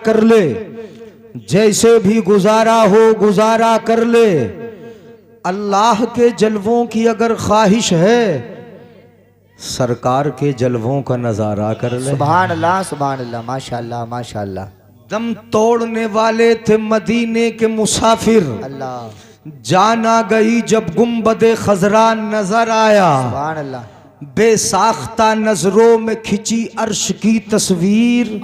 कर ले, जैसे भी गुजारा हो गुजारा कर ले। अल्लाह के जलवों की अगर ख्वाहिश है, सरकार के जलवों का नजारा कर ले। सुभान अल्लाह, माशाअल्लाह माशाअल्लाह। दम तोड़ने वाले थे मदीने के मुसाफिर, अल्लाह जाना गई जब गुंबदे खजरा नजर आया। सुभान अल्लाह। बेसाख्ता नजरों में खिंची अर्श की तस्वीर,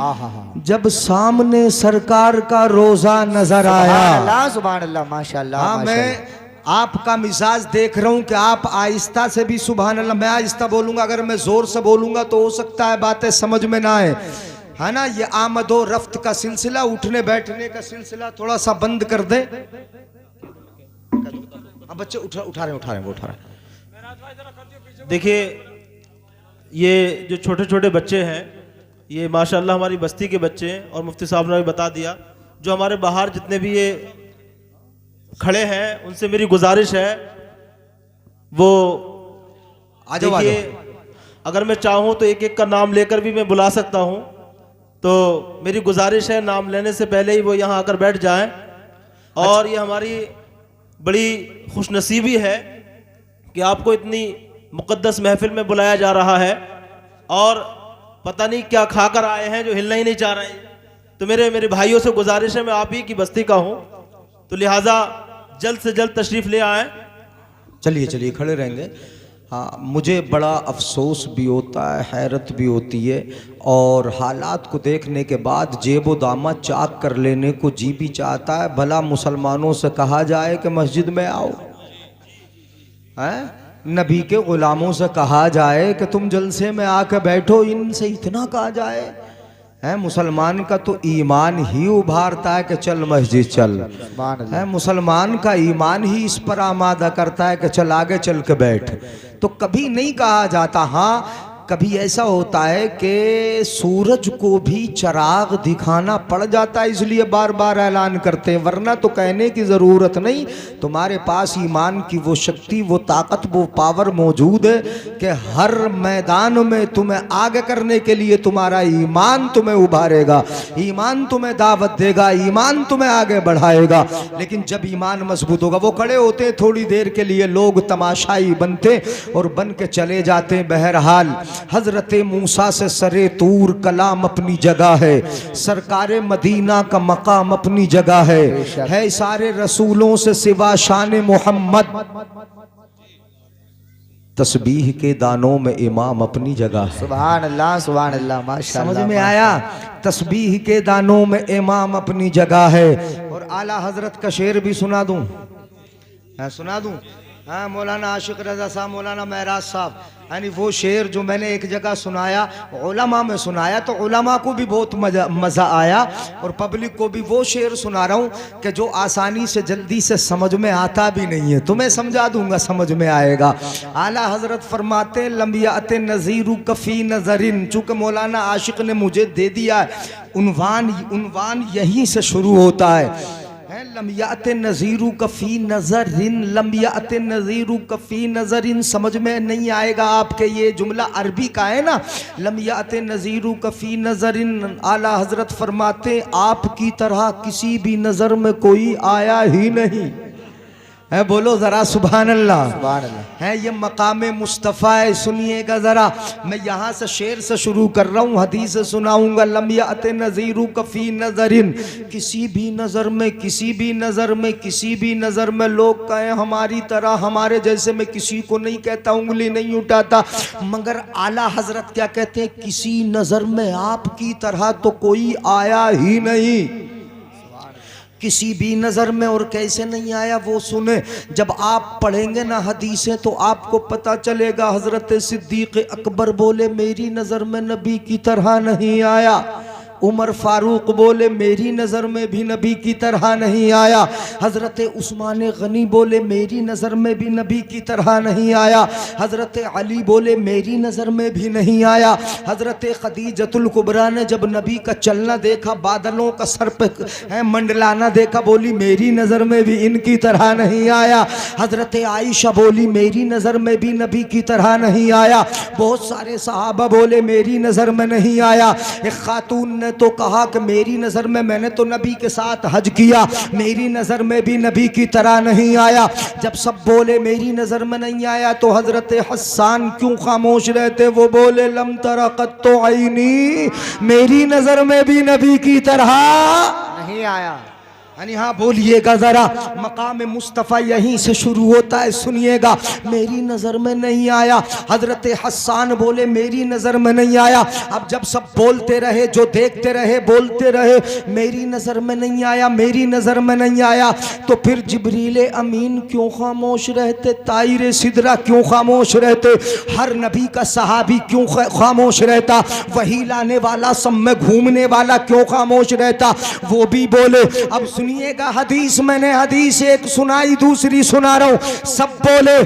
जब सामने सरकार का रोजा नजर आया। सुभान अल्लाह माशाअल्लाह। हाँ, मैं आपका मिजाज देख रहा हूं कि आप आहिस्ता से भी सुभान अल्लाह, मैं आहिस्ता बोलूंगा, अगर मैं जोर से बोलूंगा तो हो सकता है बातें समझ में ना आए, है ना। ये आमदो रफ्त का सिलसिला, उठने बैठने का सिलसिला थोड़ा सा बंद कर दे। अब बच्चे उठा रहे। देखिए, ये जो छोटे छोटे बच्चे हैं, ये माशाल्लाह हमारी बस्ती के बच्चे हैं। और मुफ्ती साहब ने भी बता दिया, जो हमारे बाहर जितने भी ये खड़े हैं, उनसे मेरी गुजारिश है, वो देखिए, अगर मैं चाहूँ तो एक एक का नाम लेकर भी मैं बुला सकता हूँ। तो मेरी गुजारिश है, नाम लेने से पहले ही वो यहाँ आकर बैठ जाएं। और ये हमारी बड़ी खुशनसीबी है कि आपको इतनी मुक़द्दस महफिल में बुलाया जा रहा है, और पता नहीं क्या खाकर आए हैं जो हिलना ही नहीं चाह रहे हैं। तो मेरे भाइयों से गुजारिश है, मैं आप ही की बस्ती का हूँ, तो लिहाजा जल्द से जल्द तशरीफ़ ले आएँ। चलिए खड़े रहेंगे। हाँ, मुझे बड़ा अफसोस भी होता है, हैरत भी होती है, और हालात को देखने के बाद जेबो दामा चाक कर लेने को जी भी चाहता है। भला मुसलमानों से कहा जाए कि मस्जिद में आओ, हैं? नबी के गुलामों से कहा जाए कि तुम जलसे में आकर बैठो, इनसे इतना कहा जाए, है? मुसलमान का तो ईमान ही उभारता है कि चल मस्जिद चल, है? मुसलमान का ईमान ही इस पर आमादा करता है कि चल आगे चल के बैठ। तो कभी नहीं कहा जाता। हाँ, कभी ऐसा होता है कि सूरज को भी चिराग दिखाना पड़ जाता है, इसलिए बार बार ऐलान करते हैं, वरना तो कहने की ज़रूरत नहीं। तुम्हारे पास ईमान की वो शक्ति, वो ताकत, वो पावर मौजूद है कि हर मैदान में तुम्हें आगे करने के लिए तुम्हारा ईमान तुम्हें उभारेगा, ईमान तुम्हें दावत देगा, ईमान तुम्हें आगे बढ़ाएगा। लेकिन जब ईमान मजबूत होगा, वो खड़े होते हैं थोड़ी देर के लिए, लोग तमाशाई बनते और बन के चले जाते हैं। बहरहाल, हजरत मूसा से सरे तूर कलाम अपनी जगह है, सरकारे मदीना का मकाम अपनी जगह है सारे रसूलों से सिवा शान मोहम्मद, तस्बीह के दानों में इमाम अपनी जगह है। सुभान अल्लाह माशाअल्लाह। समझ में आया? तस्बीह के दानों में इमाम अपनी जगह है। और आला हजरत का शेर भी सुना दूं? सुना दूं? हाँ, मौलाना आशिक रजा साहब, मौलाना महराज साहब, यानी वो शेर जो मैंने एक जगह सुनाया, उलमा में सुनाया, तो उलमा को भी बहुत मज़ा आया, और पब्लिक को भी वो शेर सुना रहा हूँ कि जो आसानी से जल्दी से समझ में आता भी नहीं है। तुम्हें समझा दूंगा, समझ में आएगा। आला हजरत फरमाते लम्बियात नज़ीरु कफ़ी नज़रिन, चूँकि मौलाना आशिक ने मुझे दे दिया उन्वान यहीं से शुरू होता है। लम्बियात नज़ीरु कफ़ी नज़रिन, लम्बियात नज़ीरु कफ़ी नज़रिन, समझ में नहीं आएगा आपके, ये जुमला अरबी का है ना। लम्बियात नज़ीरु कफ़ी नज़रिन, आला हजरत फरमाते आपकी तरह किसी भी नज़र में कोई आया ही नहीं है। बोलो ज़रा सुभान अल्लाह। है ये मकाम मुस्तफ़ा है। सुनिएगा ज़रा, मैं यहाँ से शेर से शुरू कर रहा हूँ, हदीस सुनाऊँगा। लम्बियात नज़ीरु कफ़ी नज़रिन, किसी भी नज़र में, किसी भी नज़र में, किसी भी नज़र में लोग कहें हमारी तरह, हमारे जैसे, मैं किसी को नहीं कहता, उंगली नहीं उठाता, मगर आला हजरत क्या कहते हैं, किसी नज़र में आपकी तरह तो कोई आया ही नहीं, किसी भी नज़र में। और कैसे नहीं आया वो सुने, जब आप पढ़ेंगे ना हदीसें तो आपको पता चलेगा। हज़रत सिद्दीक़ अकबर बोले मेरी नज़र में नबी की तरह नहीं आया, उमर फारूक बोले मेरी नज़र में भी नबी की तरह नहीं आया, हज़रत उस्मान गनी बोले मेरी नज़र में भी नबी की तरह नहीं आया, हज़रत अली बोले मेरी नज़र में भी नहीं आया, हज़रत खदीजतुल कुबरा ने जब नबी का चलना देखा, बादलों का सर पे मंडलाना देखा, बोली मेरी नज़र में भी इनकी तरह नहीं आया, हज़रत आयशा बोली मेरी नज़र में भी नबी की तरह नहीं आया, बहुत सारे सहाबा बोले मेरी नज़र में नहीं आया। एक खातून ने ने तो कहा कि मेरी नज़र में, मैंने तो नबी के साथ हज किया, मेरी नज़र में भी नबी की तरह नहीं आया। जब सब बोले मेरी नज़र में नहीं आया तो हज़रत हस्सान क्यों खामोश रहते? वो बोले लम तरा कत्तो आईनी, मेरी नज़र में भी नबी की तरह नहीं आया। यानी हाँ बोलिएगा ज़रा, मकाम मुस्तफ़ा यहीं से शुरू होता है, सुनिएगा। मेरी नज़र में नहीं आया, हज़रत हस्सान बोले मेरी नज़र में नहीं आया। अब जब सब बोलते रहे, जो देखते रहे बोलते रहे मेरी नज़र में नहीं आया, मेरी नज़र में नहीं आया, तो फिर जिब्रील अमीन क्यों खामोश रहते? ताइर सिदरा क्यों खामोश रहते? हर नबी का सहाबी क्यों खामोश रहता? वही लाने वाला, सब में घूमने वाला क्यों खामोश रहता? वो भी बोले। अब सुनिएगा हदीस, मैंने हदीस एक सुनाई, दूसरी सुना रहा हूँ। सब बोले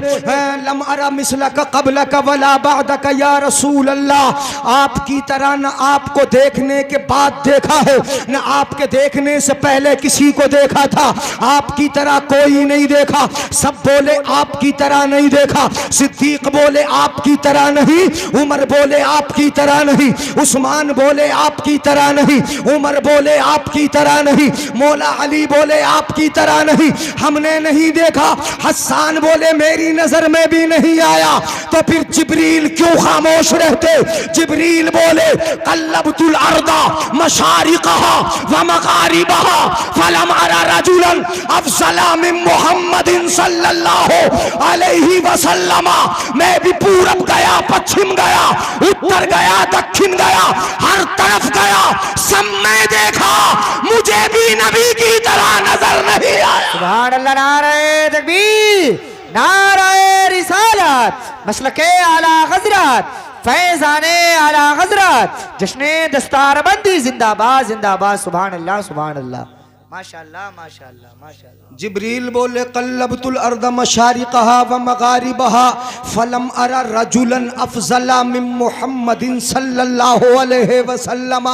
लम अरा मिसलक क़ब्लक वला बअदक या रसूल अल्लाह, आपकी तरह न आपको देखने के बाद देखा है, न आपके देखने से पहले किसी को देखा था, आपकी तरह कोई नहीं देखा। सब बोले आपकी तरह नहीं देखा। सिद्दीक बोले आपकी तरह नहीं, उमर बोले आपकी तरह नहीं, उस्मान बोले आपकी तरह नहीं, उमर बोले आपकी तरह नहीं, मौला अली बोले आपकी तरह नहीं, हमने नहीं देखा। हस्सान बोले मेरी नजर में भी नहीं आया। तो फिर जिब्रील क्यों खामोश रहते? जिब्रील बोले कल्लबतुल अर्दा मशारिकहा व मगारिबहा फलम अरा रजुलन अफज़ला मिन मुहम्मदिन सल्लल्लाहु अलैहि वसल्लम। मैं भी पूरब गया, पश्चिम गया, उत्तर गया, दक्षिण गया, हर तरफ गया, सब में देखा, मुझे भी नबी की तरह नजर नहीं आया। सुभान अल्लाह, नारे तकबीर, नारे रिसालत, मसलके आला हजरत, फैजाने आला हजरत, जश्ने दस्तारबंदी जिंदाबाद जिंदाबाद। सुभान अल्लाह, सुभान अल्लाह, माशाअल्लाह माशाअल्लाह माशाअल्लाह। जिब्रील बोले कल्लबतुल अर्द मशारिकहा व मगारिबहा फलम अरा रजुलन अफज़ला मिन मुहम्मदिन सल्लल्लाहु अलैहि वसल्लम।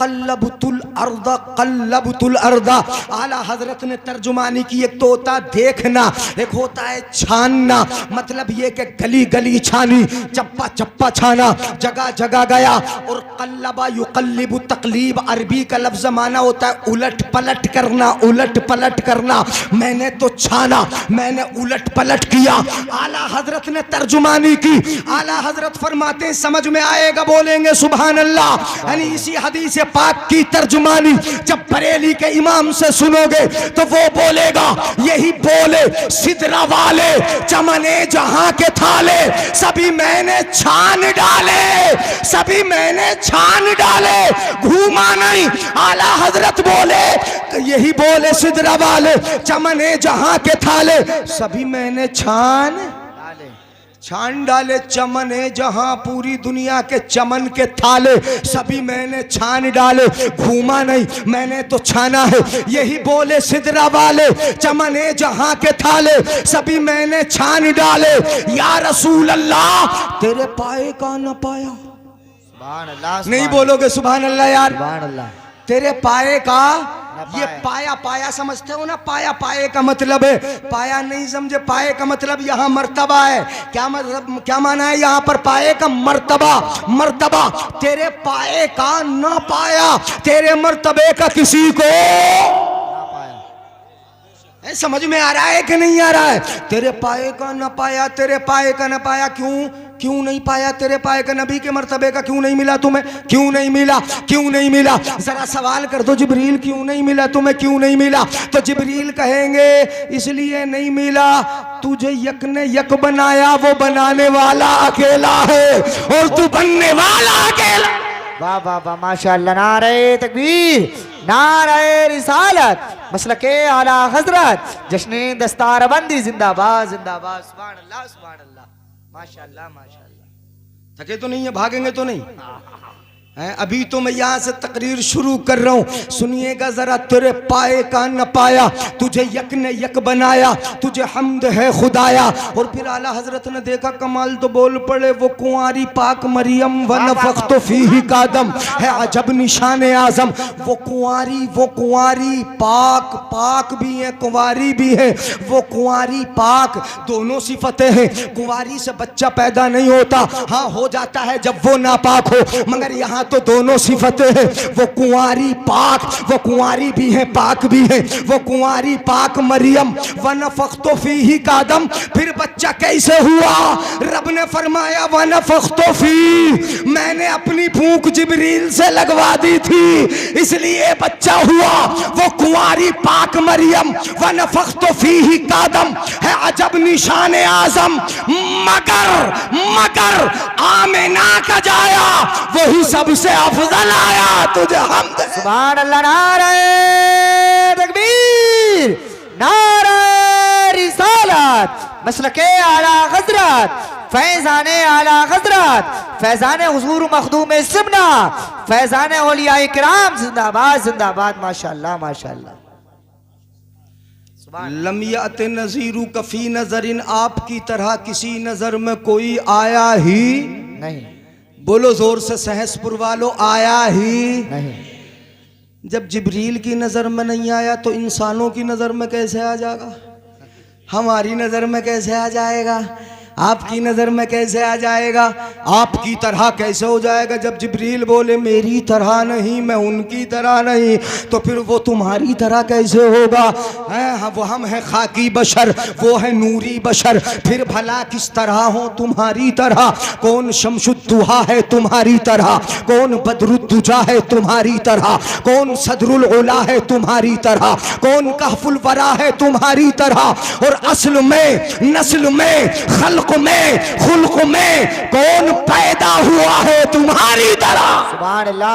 कल्लबतुल अर्द, कल्लबतुल अर्द, आला हजरत ने तर्जुमानी की। एक तो होता देखना, एक होता है छानना। मतलब ये कि गली गली छानी, चप्पा चप्पा छाना, जगह जगह गया। और कल्लबा युकल्लिबु, तकलीब अरबी का लफ्ज़ माना होता है उलट पलट करना, उलट पलट करना। मैंने तो छाना, मैंने उलट पलट किया। आला हजरत ने तर्जुमानी की। आला हजरत फरमाते हैं समझ में आएगा बोलेंगे सुभान अल्लाह। यानी इसी हदीस पाक की तर्जुमानी जब बरेली के इमाम से सुनोगे तो वो बोलेगा, यही बोले सिदरा वाले चमने जहां के थाले सभी मैंने छान डाले, सभी मैंने छान डाले, घूमा नहीं। आला हजरत बोले, यही बोले सिदरा वाले चमने जहां के थाले सभी मैंने छान डाले। चमने जहां पूरी दुनिया के चमन के थाले सभी मैंने छान डाले, घूमा नहीं, मैंने तो छाना है। यही बोले सिदरा वाले चमने जहां के थाले सभी मैंने छान डाले। या रसूल अल्लाह तेरे पाए का न पाया। सुभान अल्लाह, नहीं बोलोगे सुभान अल्लाह यार? सुभान अल्लाह। तेरे पाए का, ये पाया, पाया समझते हो ना? पाया, पाए का मतलब है, पाया नहीं समझे? पाए का मतलब यहाँ मर्तबा है। क्या मतलब, क्या माना है यहाँ पर? पाए का मर्तबा, मर्तबा। तेरे पाए का ना पाया, तेरे मर्तबे का किसी को समझ में आ रहा है कि नहीं आ रहा है? तेरे पाए का न पाया, तेरे पाए का न पाया। क्यों नहीं पाया? तेरे पाए का नबी के मर्तबे का क्यों नहीं मिला तुम्हें? क्यों नहीं मिला? क्यों नहीं मिला? जरा सवाल कर दो जिब्रील, क्यों नहीं मिला तुम्हें? क्यों नहीं मिला? तो जिब्रील कहेंगे इसलिए नहीं मिला, तुझे यक ने यक बनाया, वो बनाने वाला अकेला है और तू बनने वाला अकेला। वाह वाह वाह, माशाअल्लाह, नारे तकबीर, नारे रिसालत, मसलके आला हजरत, जश्ने दस्तारबंदी जिंदाबाद जिंदाबाद। सुभान अल्लाह, सुभान अल्लाह, माशाअल्लाह माशाअल्लाह। थके तो नहीं है? भागेंगे तो नहीं हैं? अभी तो मैं यहाँ से तकरीर शुरू कर रहा हूँ, सुनिएगा जरा। तेरे पाए का न पाया, तुझे यक ने यक बनाया, तुझे हम्द है खुदाया। और फिर आला हजरत ने देखा कमाल तो बोल पड़े, वो कुंवारी पाक मरियम व नफख्तु फीही कादम है अजब निशान आजम। वो कुंवारी पाक, पाक भी है कुंवारी भी है। वो कुंवारी पाक दोनों सिफतें हैं। कुंवारी से बच्चा पैदा नहीं होता, हाँ हो जाता है जब वो नापाक हो, मगर यहाँ यहाँ तो दोनों सिफतें हैं, वो कुंवारी पाक, वो कुंवारी भी है पाक भी है, वो कुंवारी पाक मरियम व नफख्तो फीही का आदम। फिर बच्चा कैसे हुआ? रब ने फरमाया व नफख्तो फी, मैंने अपनी फूंक जिब्रील से लगवा दी थी इसलिए बच्चा हुआ। वो कुंवारी पाक मरियम व नफख्तो फीही का आदम है अजब निशान आजम, मगर आमिना का जाया वही सबसे अफजल आया, तुझे हमद है। सुभान अल्लाह, नारे तकबीर, नारे रिसालत, मसलके आला हजरत, फैजाने आला हजरत, फैजाने हुजूर मखदूम सिमना, फैजाने औलिया किराम, जिंदाबाद जिंदाबाद, माशाअल्लाह माशाअल्लाह। लमियत नजीरू कफी नजरिन, आपकी तरह किसी नजर में कोई आया ही नहीं। बोलो जोर से सहसपुर वालों, आया ही नहीं। जब जिब्रील की नजर में नहीं आया तो इंसानों की नजर में कैसे आ जाएगा? हमारी नजर में कैसे आ जाएगा? आपकी नजर में कैसे आ जाएगा? आपकी तरह कैसे हो जाएगा? जब जिब्रील बोले मेरी तरह नहीं, मैं उनकी तरह नहीं, तो फिर वो तुम्हारी तरह कैसे होगा? वो हम हैं खाकी बशर, वो है नूरी बशर, फिर भला किस तरह हो तुम्हारी तरह? कौन शमशुद्दुहा है तुम्हारी तरह? कौन बदरुद्दुजा है तुम्हारी तरह? कौन सदरुल उला है तुम्हारी तरह? कौन कहफुल वरा है तुम्हारी तरह? और असल में, नस्ल में, खल्क में, खुल्क में कौन पैदा हुआ है तुम्हारी तरह?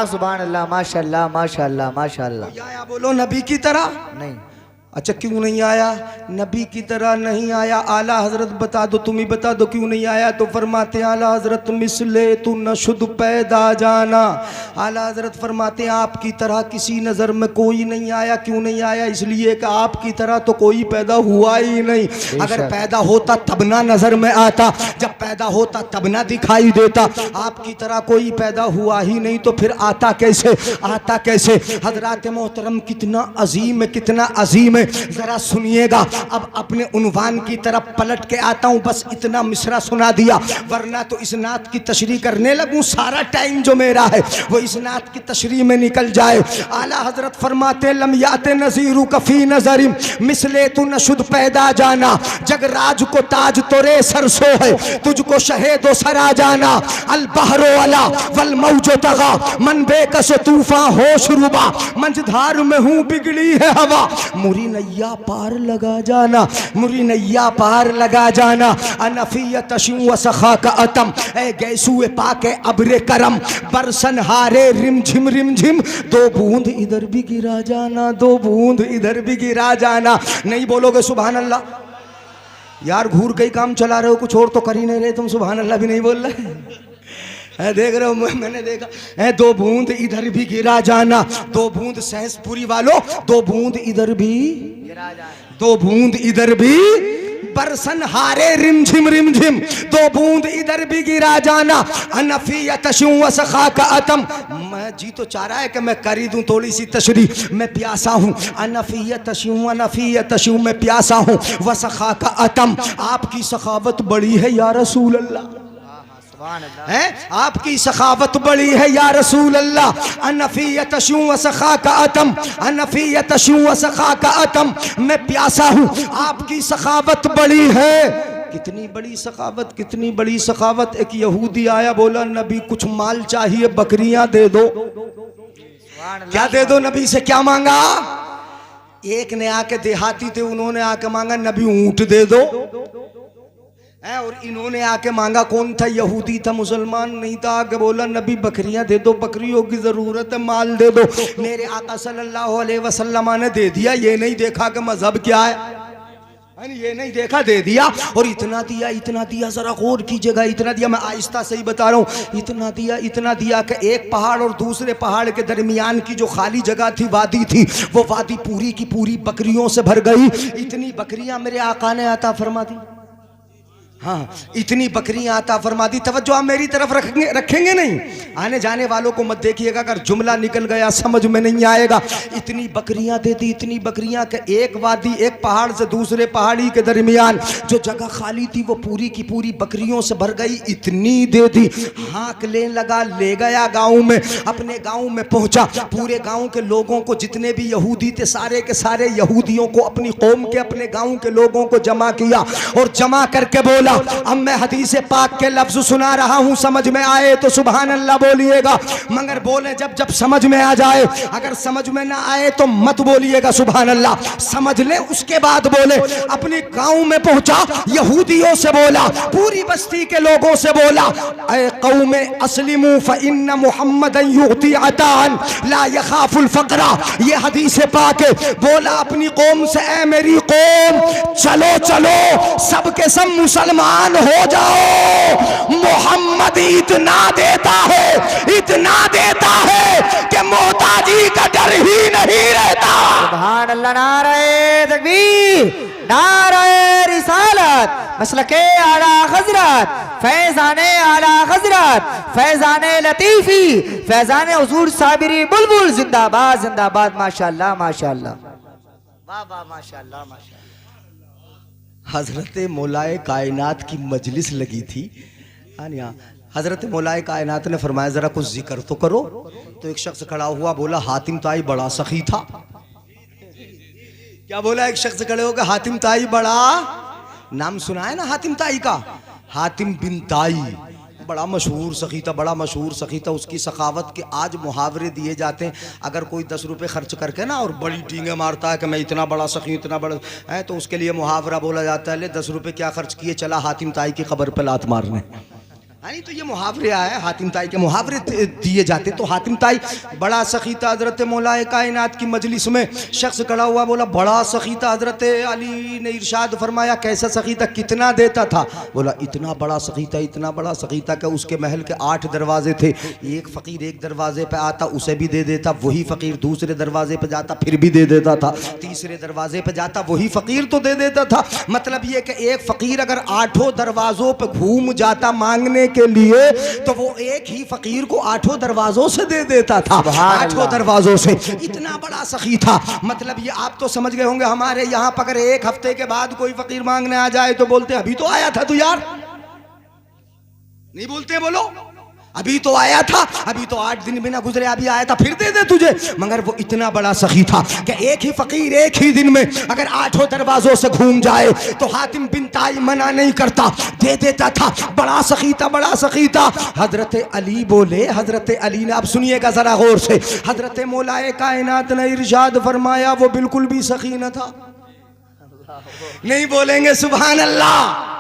सुभान अल्लाह, माशाअल्लाह माशाअल्लाह माशाअल्लाह। आया बोलो नबी की तरह नहीं। अच्छा क्यों नहीं आया? नबी की तरह नहीं आया। आला हजरत बता दो, तुम ही बता दो क्यों नहीं आया? तो फरमाते आला हजरत मिसले तू न शुद्ध पैदा जाना। आला हजरत फरमाते हैं आपकी तरह किसी नज़र में कोई नहीं आया। क्यों नहीं आया? इसलिए कि आपकी तरह तो कोई पैदा हुआ ही नहीं। अगर पैदा होता तब ना नज़र में आता, जब पैदा होता तब ना दिखाई देता। आपकी तरह कोई पैदा हुआ ही नहीं तो फिर आता कैसे? आता कैसे? हजरात मोहतरम कितना अजीम है, कितना अजीम है। जरा सुनिएगा। अब अपने उन्वान की तरफ पलट के आता हूं, बस इतना मिसरा सुना दिया, वरना तो इस नात की तशरीह करने लगूं सारा टाइम जो मेरा है वो इस नात की तशरीह में निकल जाए। आला हजरत फरमाते लम्याते नजीरू कफी नजरिम मिसले तू नशुद पैदा जाना। जगराज को ताज तोरे सरसो है, तुझको शहेदो सरा जाना। अल बहरो अला वल मौजो तगा मन बेकस तूफान होश रुबा। मंझधार में हूँ बिगड़ी है हवा, मुरी नैया पार लगा जाना, मुरी नैया पार लगा जाना। अनफियत व सखा का अतम ए गैसुए पाके अब्रे करम बरसन हारे रिम झिम दो बूंद इधर भी गिरा जाना, दो बूंद इधर भी गिरा जाना। नहीं बोलोगे सुभान अल्लाह? यार घूर कई काम चला रहे हो, कुछ और तो कर ही नहीं रहे तुम, सुभान अल्लाह भी नहीं बोल रहे। देख रहे हो, मैंने देखा है दो बूंद इधर भी गिरा जाना। दो बूंद सहसपुरी वालों, दो बूंद इधर भी गिरा जाना, दो बूंद इधर भी बरसन हारे रिमझिम दो बूंद इधर भी गिरा जाना। अनफियत व सखा का अतम, मैं जी तो चाह रहा है कि मैं कर ही दूं थोड़ी सी तशरीह। मैं प्यासा हूँ। अनफियत मैं प्यासा हूँ। व सखा का अतम, आपकी सखावत बड़ी है या रसूल अल्लाह है, आपकी सखावत बड़ी है या रसूल अल्लाह। अनफियत व सखा का अतम, अनफियत व सखा का अतम, मैं प्यासा हूँ, आपकी सखावत बड़ी है। कितनी बड़ी सखावत, कितनी बड़ी सखावत। एक यहूदी आया, बोला नबी कुछ माल चाहिए, बकरियां दे दो। क्या दे दो? नबी से क्या मांगा? एक ने आके, देहाती थे, उन्होंने आके मांगा नबी ऊंट दे दो। और इन्होंने आके मांगा, कौन था? यहूदी था, मुसलमान नहीं था। आके बोला नबी बकरियां दे दो, बकरियों की जरूरत है, माल दे दो। मेरे आका सल्लल्लाहु अलैहि वसल्लम ने दे दिया। ये नहीं देखा कि मजहब क्या है, ये नहीं देखा, दे दिया। और इतना दिया, इतना दिया, जरा गौर कीजिएगा, इतना दिया। मैं आहिस्ता से ही बता रहा हूँ। इतना दिया कि एक पहाड़ और दूसरे पहाड़ के दरमियान की जो खाली जगह थी, वादी थी, वो वादी पूरी की पूरी बकरियों से भर गई। इतनी बकरियां मेरे आका ने अता फरमा दी। हाँ, इतनी बकरियां आता फरमा दी। तवज्जो आप मेरी तरफ रखेंगे नहीं, आने जाने वालों को मत देखिएगा, अगर जुमला निकल गया समझ में नहीं आएगा। इतनी बकरियां दे दी, इतनी बकरियां के एक वादी, एक पहाड़ से दूसरे पहाड़ी के दरमियान जो जगह खाली थी वो पूरी की पूरी बकरियों से भर गई। इतनी दे दी, हाँक ले लगा, ले गया गाँव में, अपने गाँव में पहुंचा, पूरे गाँव के लोगों को, जितने भी यहूदी थे सारे के सारे यहूदियों को, अपनी कौम के, अपने गाँव के लोगों को जमा किया और जमा करके बोला, अब मैं हदीस पाक के लफ्ज सुना रहा हूं, समझ में आए तो सुभान अल्लाह बोलिएगा, मगर बोले जब जब समझ में आ जाए, अगर समझ में ना आए तो मत बोलिएगा सुभान अल्लाह, समझ ले उसके बाद बोले। अपनी गांव में पहुंचा, यहूदियों से बोला, पूरी बस्ती के लोगों से बोला, ऐ कौम अस्लिमू फइन्न मुहम्मदन युअती अतान ला यखाफुल फकरा। ये हदीस पाक है। बोला अपनी कौम से, ऐ मेरी कौम, चलो चलो सबके सब मुसलमान हो जाओ, मोहम्मद इतना देता है, इतना देता है कि मोहताजी का डर ही नहीं रहता। सुभान अल्लाह, नारे तकबीर, नारे रिसालत, मसलके आला हजरत, फैजाने आला हजरत, फैजाने लतीफी, फैजाने हुजूर साबिरी बुलबुल, जिंदाबाद जिंदाबाद, माशाअल्लाह माशाअल्लाह, वाह वाह, माशाअल्लाह माशाअल्लाह। हजरत मौलाए कायनात की मजलिस लगी थी। हजरत मौलाए कायनात ने फरमाया जरा कुछ जिक्र तो करो। तो एक शख्स खड़ा हुआ, बोला हातिम ताई बड़ा सखी था। क्या बोला? एक शख्स खड़े हो गए, हातिम ताई बड़ा, नाम सुना है ना हातिम ताई का, हातिम बिन ताई, बड़ा मशहूर सखी था, बड़ा मशहूर सखी था। उसकी सखावत के आज मुहावरे दिए जाते हैं। अगर कोई 10 रुपये खर्च करके ना और बड़ी टींगे मारता है कि मैं इतना बड़ा सखी, इतना बड़ा है, तो उसके लिए मुहावरा बोला जाता है, ले 10 रुपये क्या खर्च किए, चला हातिम ताई की खबर पर लात मारने। नहीं तो ये मुहावरे आए, हातिम ताई के मुहावरे दिए जाते। तो हातिम ताई बड़ा सखी था। हजरत मौलाए कायनात की मजलिस में शख्स खड़ा हुआ, बोला बड़ा सखी था। हजरत अली ने इरशाद फरमाया, कैसा सखी था, कितना देता था? बोला इतना बड़ा सखी था, इतना बड़ा सखी था कि उसके महल के 8 दरवाजे थे। एक फ़कीर एक दरवाजे पे आता, उसे भी दे देता, वही फ़कीर दूसरे दरवाजे पे जाता, फिर भी दे देता था, तीसरे दरवाजे पे जाता, वही फ़कीर तो दे देता था। मतलब ये कि एक फ़कीर अगर 8 दरवाजों पे घूम जाता मांगने के लिए, तो वो एक ही फकीर को 8 दरवाजों से दे देता था, 8 दरवाजों से। इतना बड़ा सखी था। मतलब ये आप तो समझ गए होंगे, हमारे यहाँ पर अगर 1 हफ्ते के बाद कोई फकीर मांगने आ जाए तो बोलते अभी तो आया था तू यार, नहीं बोलते? बोलो अभी तो आया था, अभी तो 8 दिन भी ना गुजरे, अभी आया था, फिर दे दे तुझे। मगर वो इतना बड़ा सखी था कि एक ही फकीर एक ही दिन में अगर 8 दरवाजों से घूम जाए तो हातिम बिन ताई मना नहीं करता, दे देता था। बड़ा सखी था, बड़ा सखी था। हजरत अली बोले, हजरत अली ने, अब सुनिएगा जरा गौर से, हजरत मौलाए कायनात ने इरशाद फरमाया, वो बिल्कुल भी सखी न था। नहीं बोलेंगे सुभान अल्लाह?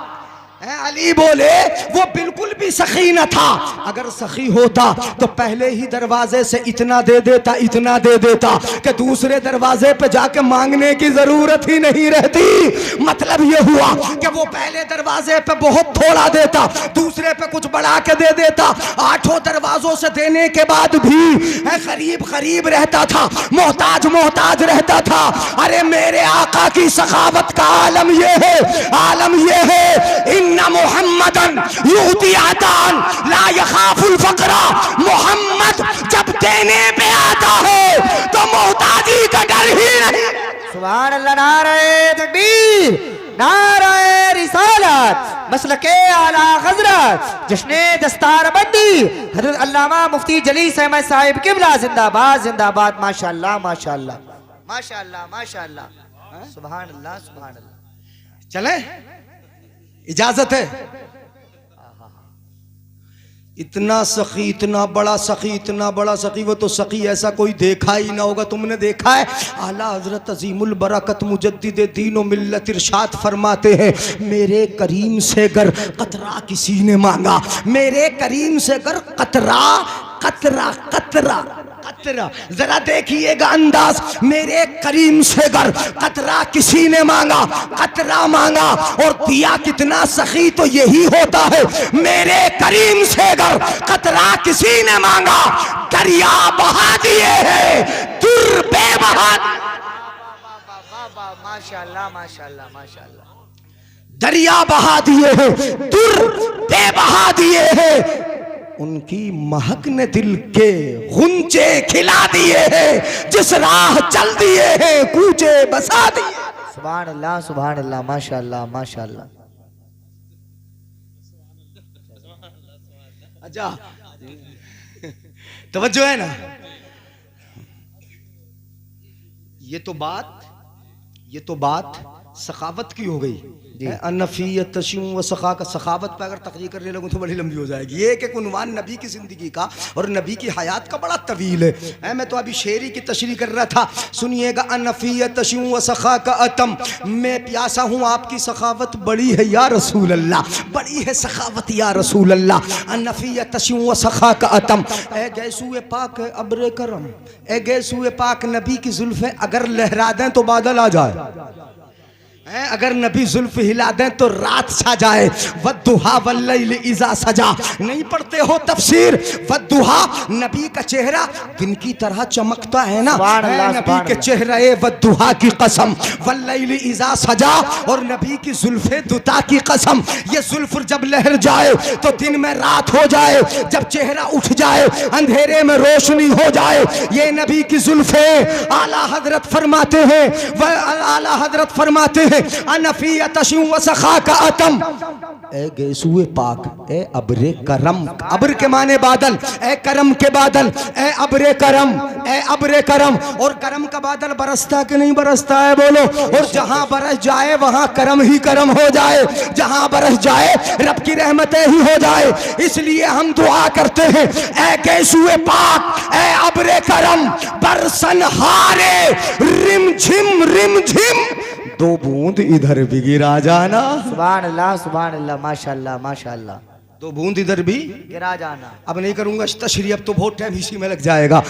अली बोले वो बिल्कुल भी सखी न था। अगर सखी होता तो पहले ही दरवाजे से इतना दे देता, इतना दे देता कि दूसरे दरवाजे पे जाके मांगने की जरूरत ही नहीं रहती। मतलब ये हुआ कि वो पहले दरवाजे पे बहुत थोड़ा देता, दूसरे पे कुछ बढ़ा के दे देता। 8 दरवाजों से देने के बाद भी करीब करीब रहता था, मोहताज मोहताज रहता था। अरे मेरे आका की सखावत का आलम ये है, आलम ये है, इन्ना मुहम्मदन युअती अतान ला यखाफुल फकरा। मोहम्मद जब देने पे आता है तो मोहताजी का डर ही नहीं। सुभान अल्लाह, नारे तकबीर, नारे रिसालत, मसलके आला हजरत, जश्ने दस्तारबंदी, हजरत अल्लामा मुफ्ती जलीस अहमद साहिब किबला, जिंदाबाद जिंदाबाद, माशाअल्लाह माशाअल्लाह माशाअल्लाह माशाअल्लाह, सुभान अल्लाह सुभान अल्लाह। चले, इजाजत है? इतना सखी, इतना बड़ा सखी, इतना बड़ा सखी, वो तो सखी ऐसा कोई देखा ही ना होगा। तुमने देखा है? आला हजरत अजीमुल बरकत मुजद्दिद दीन व मिल्लत इरशाद फरमाते हैं, मेरे करीम से गर कतरा किसी ने मांगा, मेरे करीम से गर कतरा, कतरा कतरा कतरा, जरा देखिएगा अंदाज, मेरे करीम से गर कतरा किसी ने मांगा, कतरा मांगा और दिया कितना सखी, तो यही होता है मेरे करीम से गर कतरा किसी ने मांगा, दरिया बहा दिए हैं दुर बेबहा। माशाअल्लाह माशाअल्लाह माशाअल्लाह। दरिया बहा दिए हैं, दुर पे बहा दिए हैं, उनकी महक ने दिल के गुंचे खिला दिए हैं, जिस राह चल दिए हैं कूचे बसा दिए। सुभान अल्लाह, माशाअल्लाह माशाअल्लाह। अच्छा तवज्जो है ना। ये तो बात सखावत की हो गई। अनफियत तशूं व सखा का सखावत पर अगर तकरीर करने लगूं तो बड़ी लंबी हो जाएगी। ये एक उन्वान नबी की ज़िंदगी का और नबी की हयात का बड़ा तवील है। मैं तो अभी शेरी की तशरीह कर रहा था, सुनिएगा। अनफियत तशूं व सखा का अतम, मैं प्यासा हूँ आपकी सखावत बड़ी है या रसूल अल्लाह, बड़ी है सखावत या रसूल अल्लाह। अनफियत तशूं व सखा का अतम, ए गैसूए पाक अब्रे करम, ए गैसूए पाक नबी की जुल्फ़े अगर लहरा दें तो बादल आ जाए, अगर नबी जुल्फ हिला दें तो रात छा जाए। वद्दुहा वल्लैल इज़ा सजा, नहीं पढ़ते हो तफसीर? वद्दुहा, नबी का चेहरा दिन की तरह चमकता है ना, नबी के चेहरे वद्दुहा की कसम, वल्लैल इज़ा सजा, और नबी की जुल्फे दुता की कसम। ये जुल्फ जब लहर जाए तो दिन में रात हो जाए, जब चेहरा उठ जाए अंधेरे में रोशनी हो जाए। ये नबी की जुल्फे, आला हजरत फरमाते हैं, आला हजरत फरमाते हैं अनफियत तशूं व सखा का अतम, ए गैसूए पाक, ए अब्रे करम, अब्र के माने बादल, ए करम के बादल, ए अब्रे करम, ए अब्रे करम। और करम का बादल बरसता कि नहीं बरसता है बोलो? और जहां बरस जाए वहां करम ही करम हो जाए, जहां बरस जाए रब की रहमतें ही हो जाए। इसलिए हम दुआ करते हैं, ए गैसूए पाक, ए अब्रे करम, बरसन हारे रिम झिम, दो बूंद इधर भी गिरा जाना। सुभान अल्लाह, माशाअल्लाह माशाअल्लाह। दो बूंद इधर भी गिरा जाना। अब नहीं करूंगा तशरीह, अब तो बहुत टाइम इसी में लग जाएगा।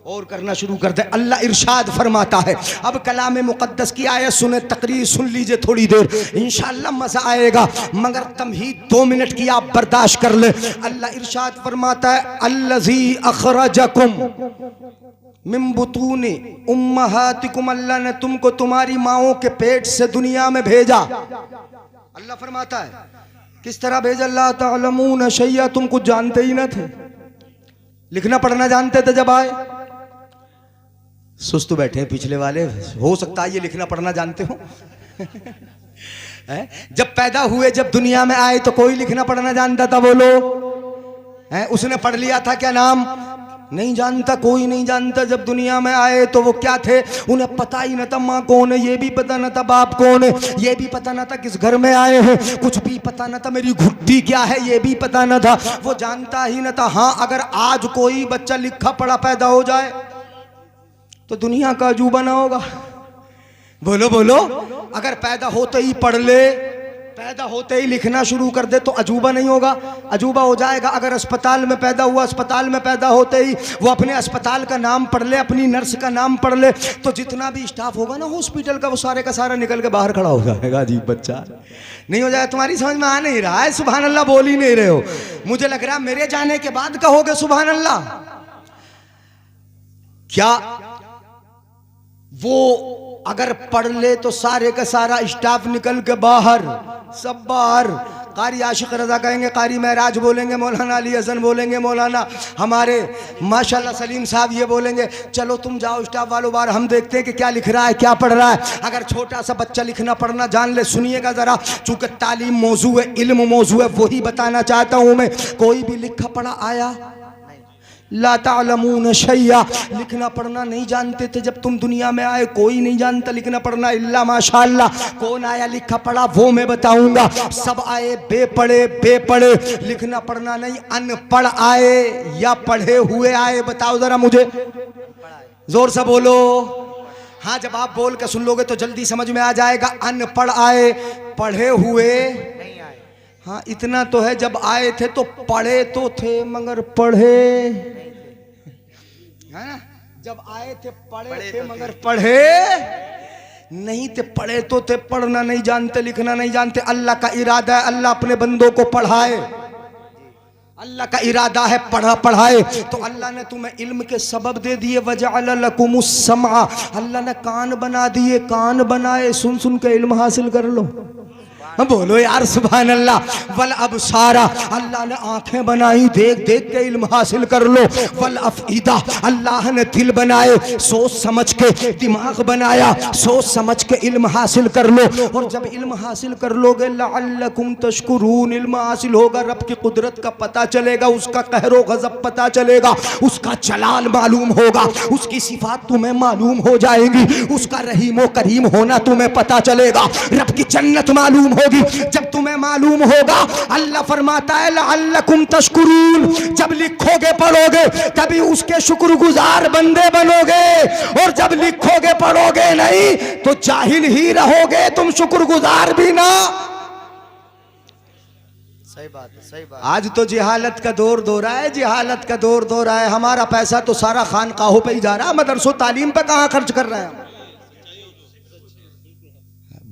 और करना शुरू कर दे। अल्लाह इरशाद फरमाता है, अब कलाम मुक़द्दस की आयत सुने, तकरीर सुन लीजिए थोड़ी देर, इंशाअल्लाह मजा आएगा, मगर तमहीद 2 मिनट की आप बर्दाश्त कर ले। अल्लाह इरशाद फरमाता है, अल्लज़ी अखरजकुम मिन बुतूनि उम्महातिकुम, अल्लाह ने तुमको तुम्हारी माओं के पेट से दुनिया में भेजा। अल्लाह फरमाता है किस तरह भेजा? ला तअलमून शैया, तुम कुछ जानते ही न थे, लिखना पढ़ना जानते थे जब आए। सुस्त बैठे हैं पिछले वाले, हो सकता है ये लिखना पढ़ना जानते हो। जब पैदा हुए, जब दुनिया में आए तो कोई लिखना पढ़ना जानता था बोलो? उसने पढ़ लिया था क्या नाम? नहीं जानता, कोई नहीं जानता। जब दुनिया में आए तो वो क्या थे? उन्हें पता ही न था माँ कौन है, ये भी पता न था बाप कौन है, ये भी पता न था किस घर में आए हैं, कुछ भी पता न था, मेरी घुट्टी क्या है ये भी पता न था, वो जानता ही न था। हाँ, अगर आज कोई बच्चा लिखा पढ़ा पैदा हो जाए तो दुनिया का अजूबा ना होगा? बोलो बोलो। अगर पैदा होते ही पढ़ ले, पैदा होते ही लिखना शुरू कर दे तो अजूबा नहीं होगा? अजूबा हो जाएगा। अगर अस्पताल में पैदा हुआ, अस्पताल में पैदा होते ही वो अपने अस्पताल का नाम पढ़ ले, अपनी नर्स का नाम पढ़ ले, तो जितना भी स्टाफ होगा ना हॉस्पिटल का, वो सारे का सारा निकल के बाहर खड़ा हो जाएगा। अजीब बच्चा नहीं हो जाएगा? तुम्हारी समझ में आ नहीं रहा है? सुभान अल्लाह बोल ही नहीं रहे हो। मुझे लग रहा है मेरे जाने के बाद कहोगे सुभान अल्लाह। क्या वो अगर पढ़ ले तो सारे का सारा स्टाफ निकल के बाहर, सब बाहर। कारी आशिक रजा कहेंगे, कारी महराज बोलेंगे, मौलाना अली हसन बोलेंगे, मौलाना हमारे माशाल्लाह सलीम साहब ये बोलेंगे, चलो तुम जाओ स्टाफ वालों बाहर, हम देखते हैं कि क्या लिख रहा है, क्या पढ़ रहा है। अगर छोटा सा बच्चा लिखना पढ़ना जान ले, सुनिएगा ज़रा, चूँकि तालीम मौजू है, इल्म मौजू है, वही बताना चाहता हूँ मैं। कोई भी लिखा पढ़ा आया? ला तालमून शैया, लिखना पढ़ना नहीं जानते थे जब तुम दुनिया में आए। कोई नहीं जानता लिखना पढ़ना इल्ला माशाअल्लाह। कौन आया लिखा पढ़ा वो मैं बताऊंगा। सब आए बेपढ़े, लिखना पढ़ना नहीं, अनपढ़ आए या पढ़े हुए आए? बताओ जरा मुझे, जोर से बोलो। हाँ, जब आप बोल के सुन लोगे तो जल्दी समझ में आ जाएगा। अनपढ़ आए, पढ़े हुए नहीं आए। हाँ, इतना तो है, जब आए थे तो पढ़े तो थे मगर पढ़े, है ना? जब आए थे पढ़े थे मगर पढ़े नहीं थे। पढ़े तो थे, पढ़ना नहीं जानते, लिखना नहीं जानते। अल्लाह का इरादा है अल्लाह अपने बंदों को पढ़ाए, अल्लाह का इरादा है पढ़ाए। तो अल्लाह ने तुम्हें इल्म के सबब दे दिए। वजअल लकुमुस समअ, अल्लाह ने कान बना दिए, कान बनाए, सुन सुन के इल्म हासिल कर लो। बोलो यार सुभान अल्लाह। वल अब सारा, अल्लाह ने आंखें बनाई देख देख के इल्म हासिल कर लो। वल अफईदा, अल्लाह ने दिल बनाए सोच समझ के, दिमाग बनाया सोच समझ के इल्म हासिल कर लो। और जब इल्म हासिल कर लोगे लअल्लकुम तशकुरून, इल्म हासिल होगा रब की कुदरत का पता चलेगा, उसका कहरो गजब पता चलेगा, उसका जलाल मालूम होगा, उसकी सिफात तुम्हें मालूम हो जाएंगी, उसका रहीम व करीम होना तुम्हें पता चलेगा, रब की जन्नत मालूम होगी। जब तुम्हें मालूम होगा, अल्लाह फरमाता है लअल्लकुम तशकुरून, जब लिखोगे पढ़ोगे तभी उसके शुक्रगुजार बंदे बनोगे, और जब लिखोगे पढ़ोगे नहीं तो जाहिल ही रहोगे, तुम शुक्रगुजार भी ना। सही बात है, सही बात। आज तो जिहालत का दौर दौरा है, जिहालत का दौर दौरा है। हमारा पैसा तो सारा खानकाहों पे ही जा रहा है, मदरसों तालीम पे कहाँ खर्च कर रहे हैं।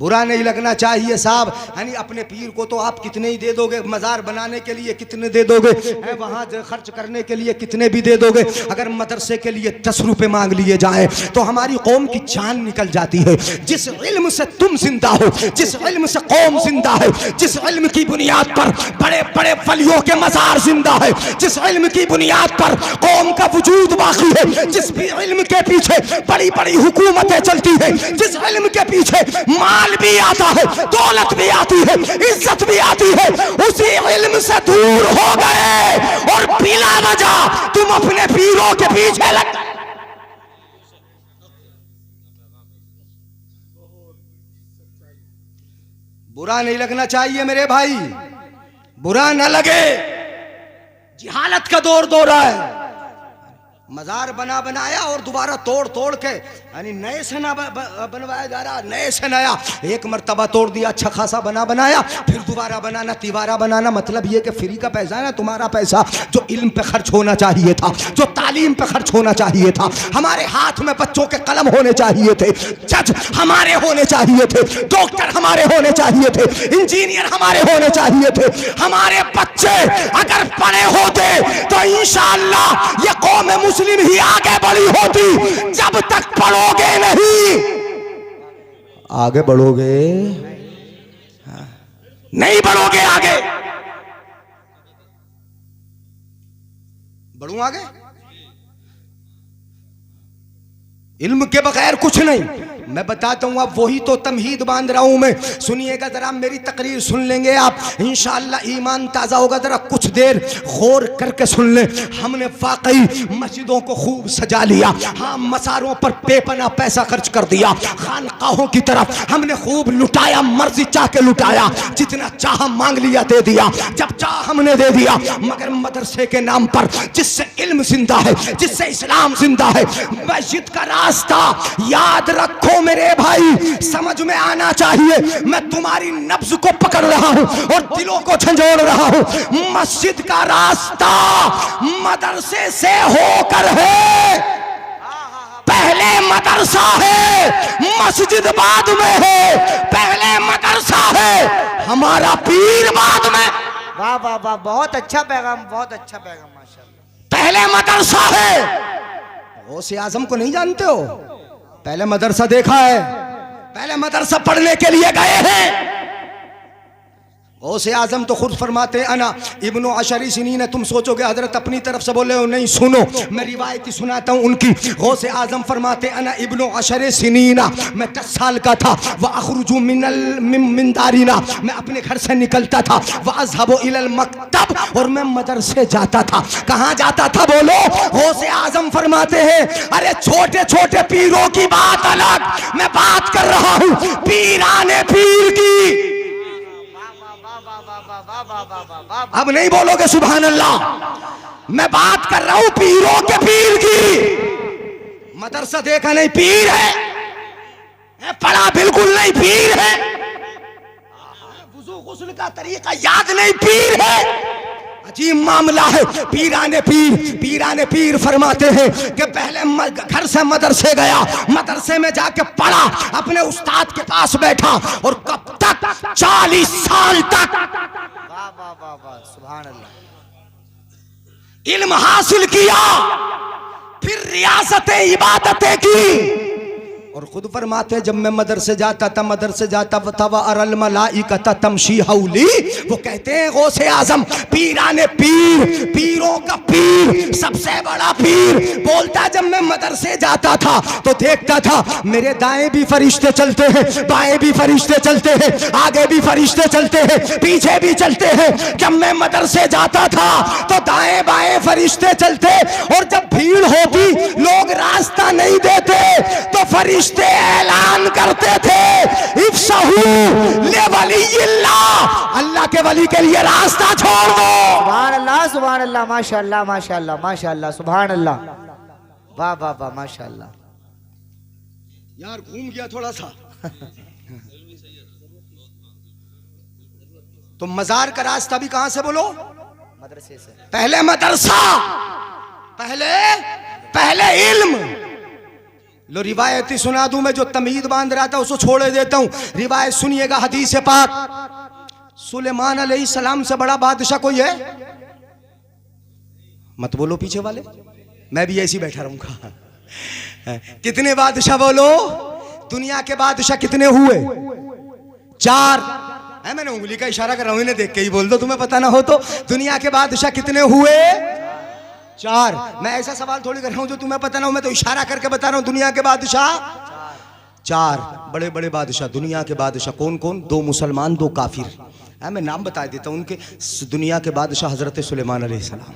बुरा नहीं लगना चाहिए साहब, यानी अपने पीर को तो आप कितने ही दे दोगे, मज़ार बनाने के लिए कितने दे दोगे, वहाँ खर्च करने के लिए कितने भी दे दोगे। अगर मदरसे के लिए 10 रुपए मांग लिए जाएं तो हमारी कौम की जान निकल जाती है। जिस इल्म से तुम जिंदा हो, जिस इल्म से कौम जिंदा है, जिस इल्म की बुनियाद पर बड़े बड़े वलियों के मज़ार जिंदा है, जिस इल्म की बुनियाद पर कौम का वजूद बाकी है, जिस भी इल्म के पीछे बड़ी बड़ी हुकूमतें चलती है, जिस इल्म के पीछे माल भी आता है, दौलत भी आती है, इज्जत भी आती है, उसी इल्म से दूर हो गए और बिला वजह तुम अपने पीरों के पीछे लग गए। बुरा नहीं लगना चाहिए मेरे भाई, बुरा न लगे। जिहालत का दौर दौरा है, मजार बना बनाया और दोबारा तोड़ तोड़ के, यानी नए से ना बनवाया जा रहा, नए से नया। एक मर्तबा तोड़ दिया, अच्छा खासा बना बनाया, फिर दोबारा बनाना, तिवारा बनाना। मतलब ये कि फ्री का पैसा है ना, तुम्हारा पैसा जो इल्म पे खर्च होना चाहिए था, जो तालीम पे खर्च होना चाहिए था, हमारे हाथ में बच्चों के कलम होने चाहिए थे, जज हमारे होने चाहिए थे, डॉक्टर हमारे होने चाहिए थे, इंजीनियर हमारे होने चाहिए थे। हमारे बच्चे अगर पढ़े होते तो इंशाअल्लाह ये कौम मुस्लिम ही आगे बढ़ी होती। जब तक पढ़ोगे नहीं, आगे बढ़ोगे नहीं, बढ़ोगे आगे। बढ़ूं आगे, इल्म के बगैर कुछ नहीं। मैं बताता हूँ, अब वही तो तमहीद बांध रहा हूँ मैं। सुनिएगा जरा, मेरी तकरीर सुन लेंगे आप, इंशाअल्लाह ईमान ताज़ा होगा। जरा कुछ देर गौर करके सुन लें। हमने वाकई मस्जिदों को खूब सजा लिया, हाँ, मसारों पर बेपना पैसा खर्च कर दिया, खानकाहों की तरफ हमने खूब लुटाया, मर्जी चाह के लुटाया, जितना चाह मांग लिया दे दिया, जब चाह हमने दे दिया। मगर मदरसे के नाम पर जिससे इल्म जिंदा है, जिससे इस्लाम जिंदा है, मस्जिद का रास्ता याद रखो मेरे भाई, समझ में आना चाहिए। मैं तुम्हारी नब्ज को पकड़ रहा हूं और दिलों को झंझोड़ रहा हूं। मस्जिद का रास्ता मदरसे से होकर है, पहले मदरसा है, मस्जिद बाद में है। पहले मदरसा है, हमारा पीर बाद में। वाह वाह वाह, बहुत अच्छा पैगाम, बहुत अच्छा पैगाम, माशाल्लाह। पहले मदरसा है। गौसे आजम को नहीं जानते हो? पहले मदरसा देखा है, पहले मदरसा पढ़ने के लिए गए हैं। गौसे आजम तो खुद फरमाते अना इब्नु अशरी सिनीन। तुम सोचोगे हजरत अपनी तरफ से बोले हो, नहीं, सुनो मैं रिवायती सुनाता हूँ उनकी। गौसे आजम फरमाते अना इब्नु अशरी सिनीना, मैं 10 साल का था। वह अखरुजु मिन दारिना, मैं अपने घर से निकलता था। वह अज़हबु इलल मकतब, और मैं मदरसे जाता था। कहाँ जाता था बोलो? गौसे आजम फरमाते हैं, अरे छोटे छोटे पीरों की बात अलग, मैं बात कर रहा हूँ पीराने पीर की। अब नहीं बोलोगे सुभान अल्लाह? मैं बात कर रहा हूं पीरों के पीर की। मदरसा देखा नहीं, पीर है, पढ़ा बिल्कुल नहीं, पीर है। वुज़ू गुस्ल का तरीका याद नहीं, पीर है। अजीब मामला है। पीराने पीर फरमाते हैं कि पहले घर से मदरसे गया, मदरसे में जाके पढ़ा, अपने उस्ताद के पास बैठा, और कब तक? 40 साल तक। वाह वाह वाह वाह, सुभान अल्लाह। इल्म हासिल किया, फिर रियासतें इबादतें की, और खुद फरमाते जब मैं मदरसे जाता था मदरसे जाता था व अरल मलाइकता तमशी हौली, वो कहते हैं गौसे आजम पीराने पीर, पीरों का पीर, सबसे बड़ा पीर बोलता जब मैं मदरसे जाता था तो देखता था मेरे दाएं भी फरिश्ते चलते हैं, बाएं भी फरिश्ते चलते हैं, आगे भी फरिश्ते चलते हैं, पीछे भी चलते हैं। जब मैं मदरसे जाता था तो दाएं बाएं फरिश्ते चलते, और जब भीड़ होती लोग रास्ता नहीं देते तो फरिश्ते ऐलान करते थे इफ्सहू ले वलील्लाह, अल्लाह के वली के लिए रास्ता छोड़ दो। सुभान अल्लाह, माशाअल्लाह माशाअल्लाह माशाअल्लाह, सुभान अल्लाह, वाह वाह वाह, माशाअल्लाह। यार घूम गया थोड़ा सा। तो मजार का रास्ता भी कहां से बोलो? मदरसे से। पहले मदरसा, पहले इल्म। लो रिवायती सुना दूं, मैं जो तमीद बांध रहा था उसको छोड़े देता हूं। रिवायत सुनिएगा, हदीस पाक। सुलेमान अलैहिस्सलाम से बड़ा बादशाह कोई है? मत बोलो पीछे वाले, मैं भी ऐसी बैठा रहूंगा। कितने बादशाह बोलो? दुनिया के बादशाह कितने हुए? 4 है। मैंने उंगली का इशारा कर रहा हूं, इन्हें देख के ही बोल दो, तुम्हें पता ना हो तो। दुनिया के बादशाह कितने हुए? 4। मैं ऐसा सवाल थोड़ी कर रहा हूं जो तुम्हें पता ना हो, मैं तो इशारा करके बता रहा हूं। दुनिया के बादशाह 4 बड़े बड़े बादशाह। दुनिया के बादशाह कौन कौन? 2 मुसलमान 2 काफिर। है, मैं नाम बता देता हूं उनके। दुनिया के बादशाह हजरत सुलेमान अलैहिस्सलाम,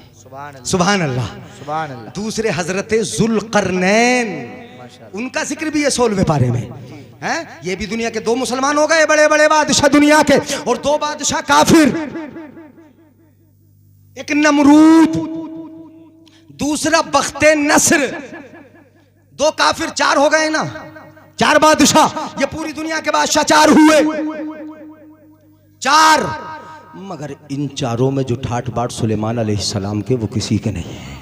सुभान अल्लाह, सुभान अल्लाह। दूसरे हजरत जुल्करनैन, उनका जिक्र भी है 16वें पारे में है। ये भी दुनिया के 2 मुसलमान हो गए, बड़े बड़े बादशाह दुनिया के, और 2 बादशाह काफिर। एक नमरूद, दूसरा बख्ते नस्र। 2 काफिर, 4 हो गए ना, 4 बादशाह। ये पूरी दुनिया के बादशाह 4 हुए, 4। मगर इन 4 में जो ठाठ बाट सुलेमान अलैहिस्सलाम के, वो किसी के नहीं है।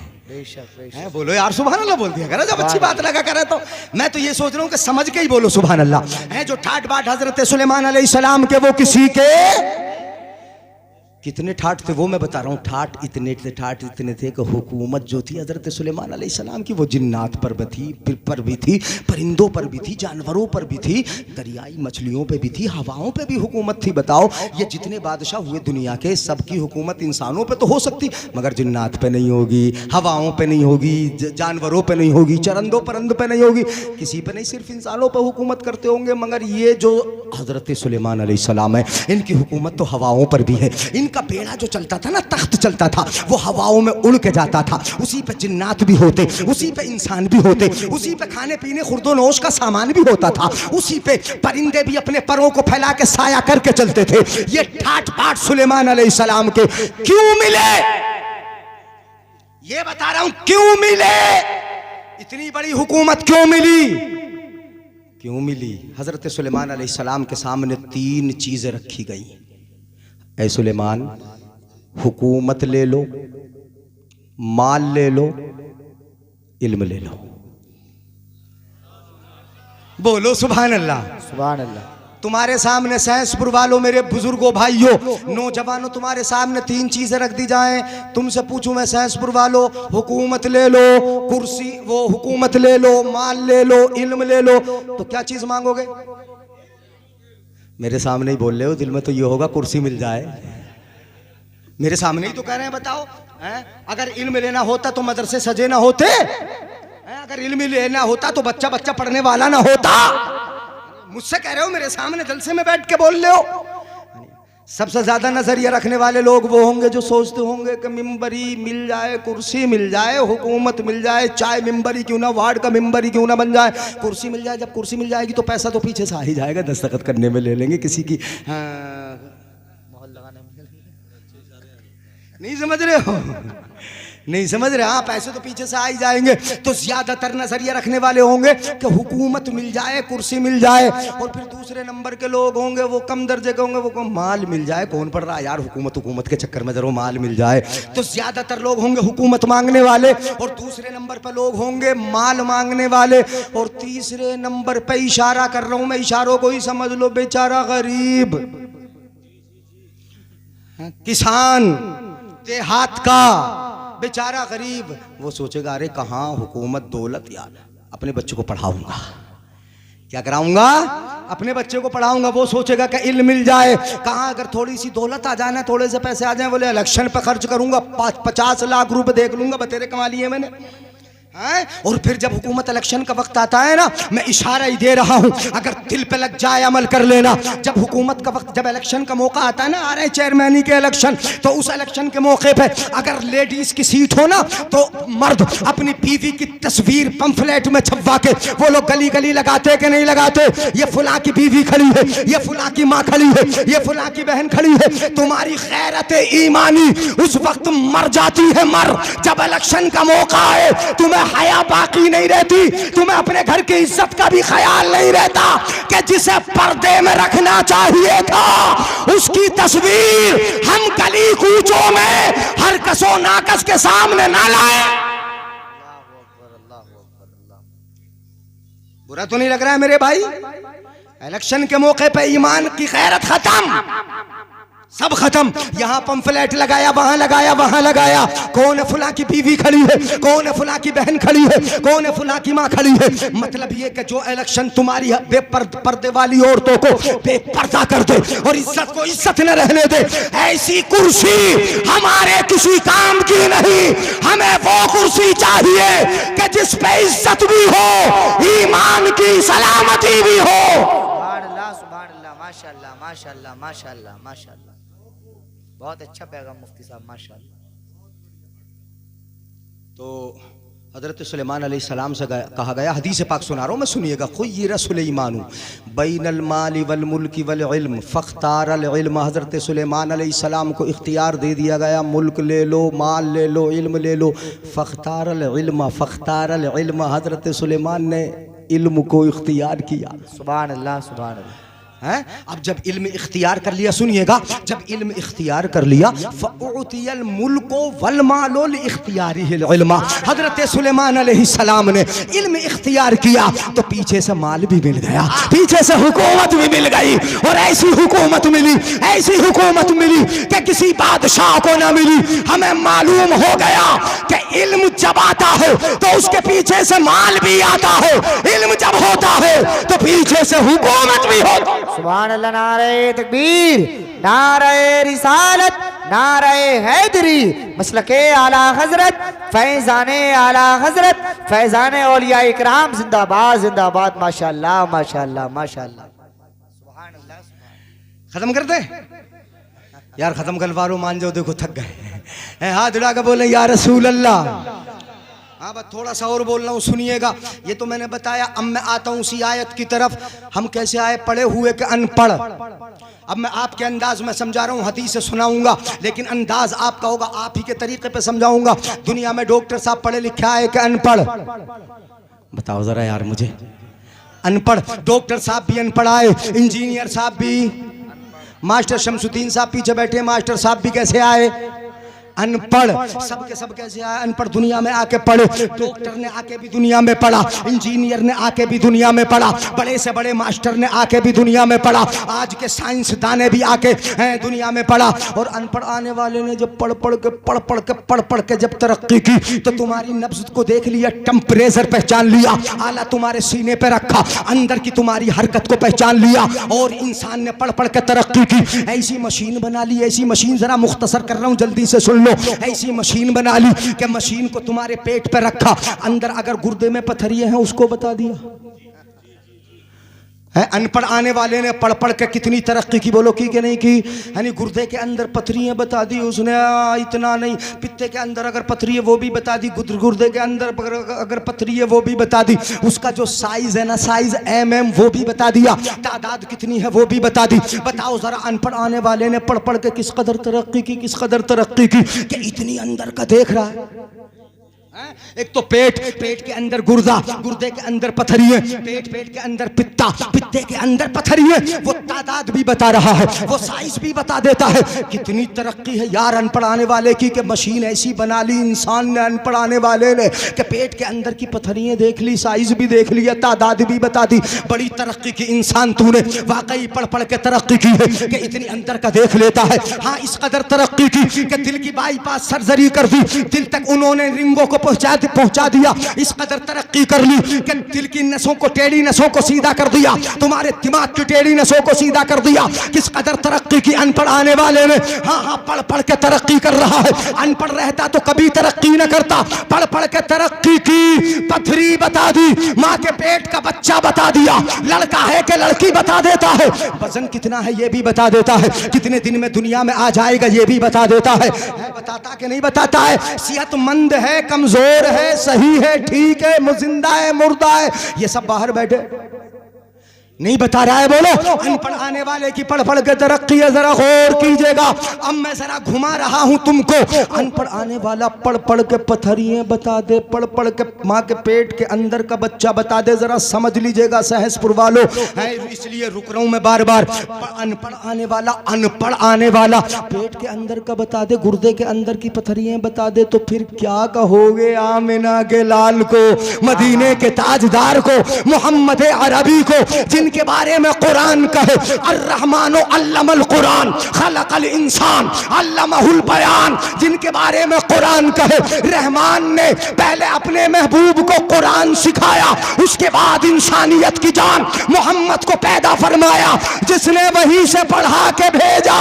है, बोलो यार सुभान अल्लाह बोल दिया करो जब अच्छी बात लगा करे तो। मैं तो ये सोच रहा हूँ कि समझ के ही बोलो सुभान अल्लाह। है जो ठाठ बाट हजरत सुलेमान अलैहिस्सलाम के, वो किसी के कितने ठाठ थे वो मैं बता रहा हूँ। ठाठ इतने थे कि हुकूमत जो थी हजरत सुलेमान अलैहिस्सलाम की, वो जिन्नात पर भी थी, परिंदों पर भी थी, जानवरों पर भी थी, दरियाई मछलियों पे भी थी, हवाओं पे भी हुकूमत थी। बताओ ये जितने बादशाह हुए दुनिया के, सबकी हुकूमत इंसानों पे तो हो सकती, मगर जिन्नात पे नहीं होगी, हवाओं पे नहीं होगी, जानवरों पे नहीं होगी, चरंदों परंद पे नहीं होगी, किसी पे नहीं, सिर्फ इंसानों पे हुकूमत करते होंगे। मगर ये जो हजरत सुलेमान अलैहिस्सलाम है, इनकी हुकूमत तो हवाओं पर भी है। का बेड़ा जो चलता था ना, तख्त चलता था, वो हवाओं में उड़ के जाता था। उसी पे जिन्नात भी होते, उसी पे इंसान भी होते, उसी पे खाने पीने खुर्दो नोश का सामान भी होता था, उसी पे परिंदे भी अपने परों को फैला के साया करके चलते थे। ये ठाठ बाट सुलेमान अलैहिस्सलाम के क्यों मिले? ये बता रहा हूं क्यों मिले। इतनी बड़ी हुकूमत क्यों मिली? क्यों मिली? हजरत सुलेमान अलैहिस्सलाम के सामने 3 चीजें रखी गई। ऐ सुलेमान, हुकूमत ले लो, माल ले लो, इल्म ले लो। बोलो सुभान अल्लाह, सुभान अल्लाह। तुम्हारे सामने साइंसपुर वालों, मेरे बुजुर्गों, भाइयों, नौजवानों, तुम्हारे सामने 3 चीजें रख दी जाएं। तुमसे पूछूं मैं साइंसपुर वालों, हुकूमत ले लो, कुर्सी, वो हुकूमत ले लो, माल ले लो, इल्म ले लो, तो क्या चीज मांगोगे? मेरे सामने ही बोल रहे हो, दिल में तो ये होगा कुर्सी मिल जाए। मेरे सामने ही तो कह रहे हैं, बताओ हैं? अगर इल्म लेना होता तो मदरसे सजे ना होते हैं? अगर इल्म लेना होता तो बच्चा बच्चा पढ़ने वाला ना होता। मुझसे कह रहे हो, मेरे सामने जलसे में बैठ के बोल रहे हो। सबसे ज्यादा नजरिया रखने वाले लोग वो होंगे जो सोचते होंगे कि मिंबरी मिल जाए, कुर्सी मिल जाए, हुकूमत मिल जाए, चाहे मिंबरी क्यों ना, वार्ड का मिंबरी क्यों ना बन जाए, कुर्सी मिल जाए। जब कुर्सी मिल जाएगी तो पैसा तो पीछे से आ ही जाएगा, दस्तखत करने में ले लेंगे किसी की। मोहर लगाने में नहीं समझ रहे हो? नहीं समझ रहे? हाँ, पैसे तो पीछे से आ ही जाएंगे। तो ज्यादातर नजरिया रखने वाले होंगे कि हुकूमत मिल जाए, कुर्सी मिल जाए। और फिर दूसरे नंबर के लोग होंगे, वो कम दर्जे के होंगे, वो माल मिल जाए। कौन पढ़ रहा है यार हुकूमत के चक्कर में, जरूर माल मिल जाए। तो ज्यादातर लोग होंगे हुकूमत मांगने वाले, और दूसरे नंबर पर लोग होंगे माल मांगने वाले, और तीसरे नंबर पे इशारा कर रहा हूं मैं, इशारों को ही समझ लो, बेचारा गरीब किसान, देहात का बेचारा गरीब, वो सोचेगा अरे कहाँ हुकूमत, दौलत, यार अपने बच्चों को पढ़ाऊंगा, क्या कराऊंगा? अपने बच्चे को पढ़ाऊंगा, वो सोचेगा कि इल्म मिल जाए। कहाँ अगर थोड़ी सी दौलत आ जाए ना, थोड़े से पैसे आ जाए, बोले इलेक्शन पे खर्च करूंगा, 50 लाख रुपए देख लूंगा, बतेरे कमा लिए मैंने हैं। और फिर जब हुकूमत इलेक्शन का वक्त आता है ना, मैं इशारा ही दे रहा हूं, अगर दिल पे लग जाए अमल कर लेना। जब हुकूमत का वक्त, जब इलेक्शन का मौका आता है ना, आ रहे चेयरमैनी के इलेक्शन, तो उस इलेक्शन के मौके पे अगर लेडीज की सीट हो ना, तो मर्द अपनी बीवी की तस्वीर पंफलेट में छपवा के वो लोग गली गली लगाते कि नहीं लगाते? ये फुला की बीवी खड़ी है, ये फुला की माँ खड़ी है, ये फुला की बहन खड़ी है। तुम्हारी गैरत ईमानी उस वक्त मर जाती है, मर। जब इलेक्शन का मौका आए, तुम्हें हया बाकी नहीं रहती, तुम्हें अपने घर की इज्जत का भी ख्याल नहीं रहता कि जिसे पर्दे में रखना चाहिए था उसकी तस्वीर हम गली कूचों में हर कसो नाकस के सामने ना लाए। बुरा तो नहीं लग रहा है मेरे भाई? इलेक्शन के मौके पे ईमान की गैरत खत्म, सब खत्म। यहाँ पंफलेट लगाया, वहां लगाया, वहां लगाया। कौन है फुला की बीवी खड़ी है, कौन है फुला की बहन खड़ी है, कौन है फुला की माँ खड़ी है। मतलब ये कि जो इलेक्शन तुम्हारी बेपर्दे वाली औरतों को बेपर्दा कर दे और इज्जत को इज्जत न रहने दे, ऐसी कुर्सी हमारे किसी काम की नहीं। हमें वो कुर्सी चाहिए कि जिस पे इज्जत भी हो, ईमान की सलामती भी हो। सुभान अल्लाह, माशाअल्लाह, माशाअल्लाह, माशाअल्लाह, माशाअल्लाह। बहुत अच्छा पैगाम मुफ्ती साहब, माशाअल्लाह। तो हजरत सुलेमान अलैहिस्सलाम से कहा गया, हदीस पाक सुना रहा हूँ मैं, सुनिएगा। खुय्यिर सुलेमानु बैनल माली वल मुल्की वल इल्म फख्तारल इल्म। हजरत सुलेमान अलैहिस्सलाम को इख्तियार दे दिया गया, मुल्क ले लो, माल ले लो, इल्म ले लो। फख्तारल इल्म, फख्तारल इल्म। हजरत सुलेमान ने इल्म को इख्तियार किया। सुभान अल्लाह, सुभान अल्लाह। है? अब जब इल्म इख्तियार कर लिया, सुनिएगा, जब इल्म इख्तियार कर लिया, फ़उतियल मुल्को वल मालुल इख्तियारिहिल इल्मा। हजरत सुलेमान अलैहिस्सलाम ने इल्म इख्तियार किया तो पीछे से माल भी मिल गया, पीछे से हुकूमत भी मिल गई। और ऐसी हुकूमत मिली, ऐसी हुकूमत मिली कि किसी बादशाह को ना मिली। हमें मालूम हो गया कि इल्म जब आता है तो उसके पीछे से माल भी आता है, इल्म जब होता है तो पीछे से हुकूमत भी होती है। सुभान अल्लाह। नारे तकबीर, नारे रिसालत, नारे हैदरी, मसलके आला हजरत, फैजाने आला हजरत, फैजाने औलिया इकराम जिंदाबाद, जिंदाबाद। माशाअल्लाह, माशाअल्लाह, माशाअल्लाह। सुभान अल्लाह। खत्म कर दे यार, खत्म करवारो, मान जाओ, देखो थक गए। हाथ उठा के बोले या रसूल अल्लाह। हाँ बस थोड़ा सा और बोल रहा हूँ, सुनिएगा। ये तो मैंने बताया, अब मैं आता हूँ उसी आयत की तरफ। हम कैसे आए? पढ़े हुए के अनपढ़। अब मैं आपके अंदाज में समझा रहा हूँ, हदीस से सुनाऊंगा, लेकिन अंदाज आपका होगा, आप ही के तरीके पे समझाऊंगा। दुनिया में डॉक्टर साहब पढ़े लिखे आए कि अनपढ़? बताओ जरा यार मुझे। अनपढ़ डॉक्टर साहब भी अनपढ़ आए, इंजीनियर साहब भी, मास्टर शमसुद्दीन साहब पीछे बैठे, मास्टर साहब भी कैसे आए? अनपढ़। सब के सब कैसे आए? अनपढ़ दुनिया में आके पढ़े। डॉक्टर ने आके भी दुनिया में पढ़ा, इंजीनियर ने आके भी दुनिया में पढ़ा, बड़े से बड़े मास्टर ने आके भी दुनिया में पढ़ा, आज के साइंसदाने भी आके दुनिया में पढ़ा। और अनपढ़ आने वाले ने जब पढ़ पढ़ के जब तरक्की की तो तुम्हारी नब्ज को देख लिया, टेम्परेचर पहचान लिया, आला तुम्हारे सीने पे रखा, अंदर की तुम्हारी हरकत को पहचान लिया, और इंसान ने पढ़ के तरक्की की। ऐसी मशीन बना ली, ऐसी मशीन, जरा मुख्तसर कर रहा हूँ जल्दी से सुन लो। ऐसी मशीन बना ली कि मशीन को तुम्हारे पेट पे रखा, अंदर अगर गुर्दे में पत्थरियां हैं उसको बता दिया है। अनपढ़ आने वाले ने पढ़ के कितनी तरक्की की, बोलो की कि नहीं की? यानी गुर्दे के अंदर पथरियां बता दी उसने, इतना नहीं, पित्ते के अंदर अगर पथरी है वो भी बता दी, गुर्दे के अंदर अगर पथरी है वो भी बता दी, उसका जो साइज है ना, साइज mm वो भी बता दिया, तादाद कितनी है वो भी बता दी। बताओ जरा, अनपढ़ आने वाले ने पढ़ के किस कदर तरक्की की, किस कदर तरक्की की कि इतनी अंदर का देख रहा है। एक तो पेट के अंदर गुर्दा, गुर्दे के अंदर पथरी है, पेट के अंदर पित्ता, पित्ते के अंदर पथरी है, वो तादाद भी बता रहा है, वो साइज भी बता देता है। कितनी तरक्की है यार अनपढ़ आने वाले की कि मशीन ऐसी बना ली इंसान ने, अनपढ़ आने वाले ने, कि पेट के अंदर की पथरियां देख ली, साइज भी देख लिया, तादाद भी बता दी। बड़ी तरक्की की इंसान तूने, वाकई पढ़ के तरक्की की है कि इतनी अंदर का देख लेता है। हाँ, इस कदर तरक्की की कि दिल की बाईपास सर्जरी कर दी, दिल तक उन्होंने रिंगों को पहुंचा दिया, इस कदर तरक्की कर ली कि दिल की नसों को, टेढ़ी नसों को सीधा कर दिया, तुम्हारे दिमाग की टेढ़ी नसों को सीधा कर दिया। किस कदर तरक्की की अनपढ़ आने वाले ने, हाँ हाँ पढ़ पढ़ के तरक्की कर रहा है। अनपढ़ रहता तो कभी तरक्की न करता, पढ़ पढ़ के तरक्की की, पथरी बता दी, माँ के पेट का बच्चा बता दिया, लड़का है कि लड़की बता देता है, वजन कितना है ये भी बता देता है, कितने दिन में दुनिया में आ जाएगा ये भी बता देता है बताता कि नहीं बताता है, सेहतमंद है, कमजोर है, सही है, ठीक है, जिंदा है, मुर्दा है, ये सब बाहर बैठे नहीं बता रहा है। बोलो, अनपढ़ आने वाले की पढ़ पढ़ के तरक्की है, जरा गौर कीजिएगा। अब मैं जरा घुमा रहा हूं तुमको। अनपढ़ आने वाला पढ़ पढ़ के पथरियां बता दे, पढ़ पढ़ के माँ के पेट के अंदर का बच्चा बता दे, जरा समझ लीजिएगा सहसपुर वालों, इसलिए रुक रहा हूं मैं बार बार। अनपढ़ आने वाला पेट के अंदर का बता दे, गुर्दे के अंदर की पथरियां बता दे, तो फिर क्या कहोगे आमिना के लाल को, मदीने के ताजदार को, मोहम्मद अरबी को, जिनके बारे में कुरान कहे अर्रहमानो अल्लमल कुरान खलकल इंसान अल्लमहुल बयान, जिनके बारे में कुरान कहे रहमान ने पहले अपने महबूब को कुरान सिखाया, उसके बाद इंसानियत की जान मोहम्मद को पैदा फरमाया, जिसने वहीं से पढ़ा के भेजा।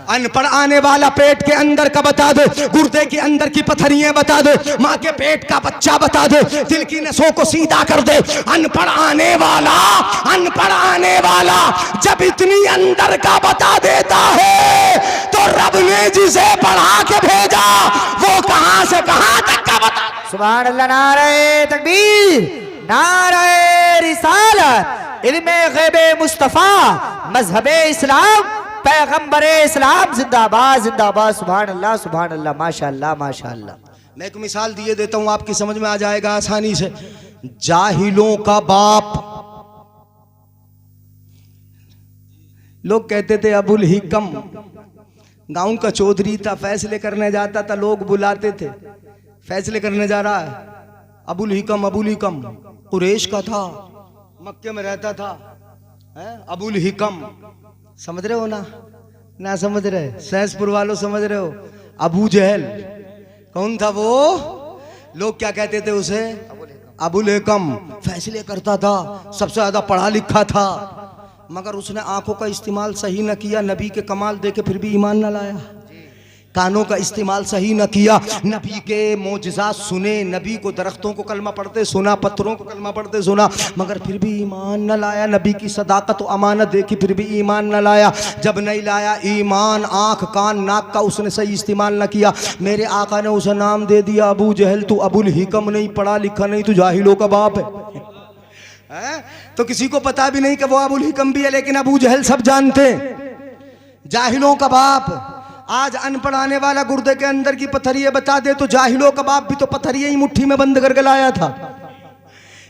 अनपढ़ आने वाला पेट के अंदर का बता दे, गुर्दे के अंदर की पथरियां बता दे, माँ के पेट का बच्चा बता दे, दिल की नसों को सीधा कर दे। अनपढ़ आने वाला जब इतनी अंदर का बता देता है तो रब ने जिसे पढ़ा के भेजा वो कहां से कहां तक का बता। सुभान अल्लाह, नारे तकबीर, नारे रिसालत, इल्मे गैबे मुस्तफा, मजहबे इस्लाम, पैगंबरे इस्लाम जिंदाबाद जिंदाबाद। सुभान अल्लाह, माशाअल्लाह माशाअल्लाह। मैं एक मिसाल दिए देता हूं, आपकी समझ में आ जाएगा आसानी से। जाहिलों का बाप, लोग कहते थे अबुल हिकम, गांव का चौधरी था, फैसले करने जाता था, लोग बुलाते थे, फैसले करने जा रहा है, अबुल हिकम कुरैश का था, मक्के में रहता था, अबुल हिकम, समझ रहे हो ना समझ रहे, सहसपुर वालों समझ रहे हो। अबू जहल कौन था वो, लोग क्या कहते थे उसे, अबुल हिकम, फैसले करता था, सबसे ज्यादा पढ़ा लिखा था, मगर उसने आंखों का इस्तेमाल सही न किया, नबी के कमाल देके फिर भी ईमान न लाया। कानों का इस्तेमाल सही न किया, नबी के मोजज़ात सुने, नबी को दरख्तों को कलमा पढ़ते सुना, पत्थरों को कलमा पढ़ते सुना, मगर फिर भी ईमान न लाया। नबी की सदाकत और अमानत देखी, फिर भी ईमान न लाया। जब नहीं लाया ईमान, आँख कान नाक का उसने सही इस्तेमाल न किया, मेरे आका ने उसे नाम दे दिया अबू जहल। तू अबुल हिकम नहीं, पढ़ा लिखा नहीं, तू जाहिलों का बाप है। तो किसी को पता भी नहीं कि वो अबुल हिकम भी है, लेकिन अबू जहल सब जानते, जाहिलों का बाप। आज अनपढ़ आने वाला गुर्दे के अंदर की पथरिये बता दे तो जाहिलों का बाप भी तो पथरिये ही मुट्ठी में बंद करके लाया था,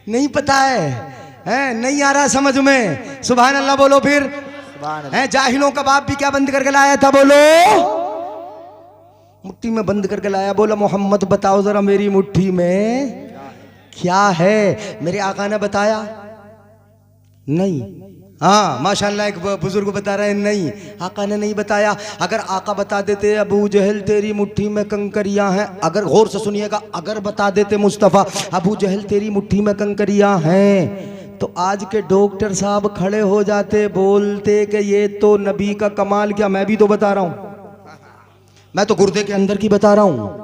नहीं पता है नहीं आ रहा समझ में। सुभान अल्लाह बोलो फिर, जाहिलों का बाप भी क्या बंद करके लाया था, बोलो, मुट्ठी में बंद करके लाया। बोला मोहम्मद बताओ जरा मेरी मुट्ठी में क्या है। मेरे आका ने बताया नहीं, हाँ माशाल्लाह, एक बुजुर्ग बता रहे हैं नहीं, आका ने नहीं बताया। अगर आका बता देते अबू जहल तेरी मुट्ठी में कंकरियां हैं, अगर गौर से सुनिएगा, अगर बता देते मुस्तफ़ा अबू जहल तेरी मुट्ठी में कंकरियां हैं, तो आज के डॉक्टर साहब खड़े हो जाते, बोलते कि ये तो नबी का कमाल। क्या मैं भी तो बता रहा हूं, मैं तो गुर्दे के अंदर की बता रहा हूं,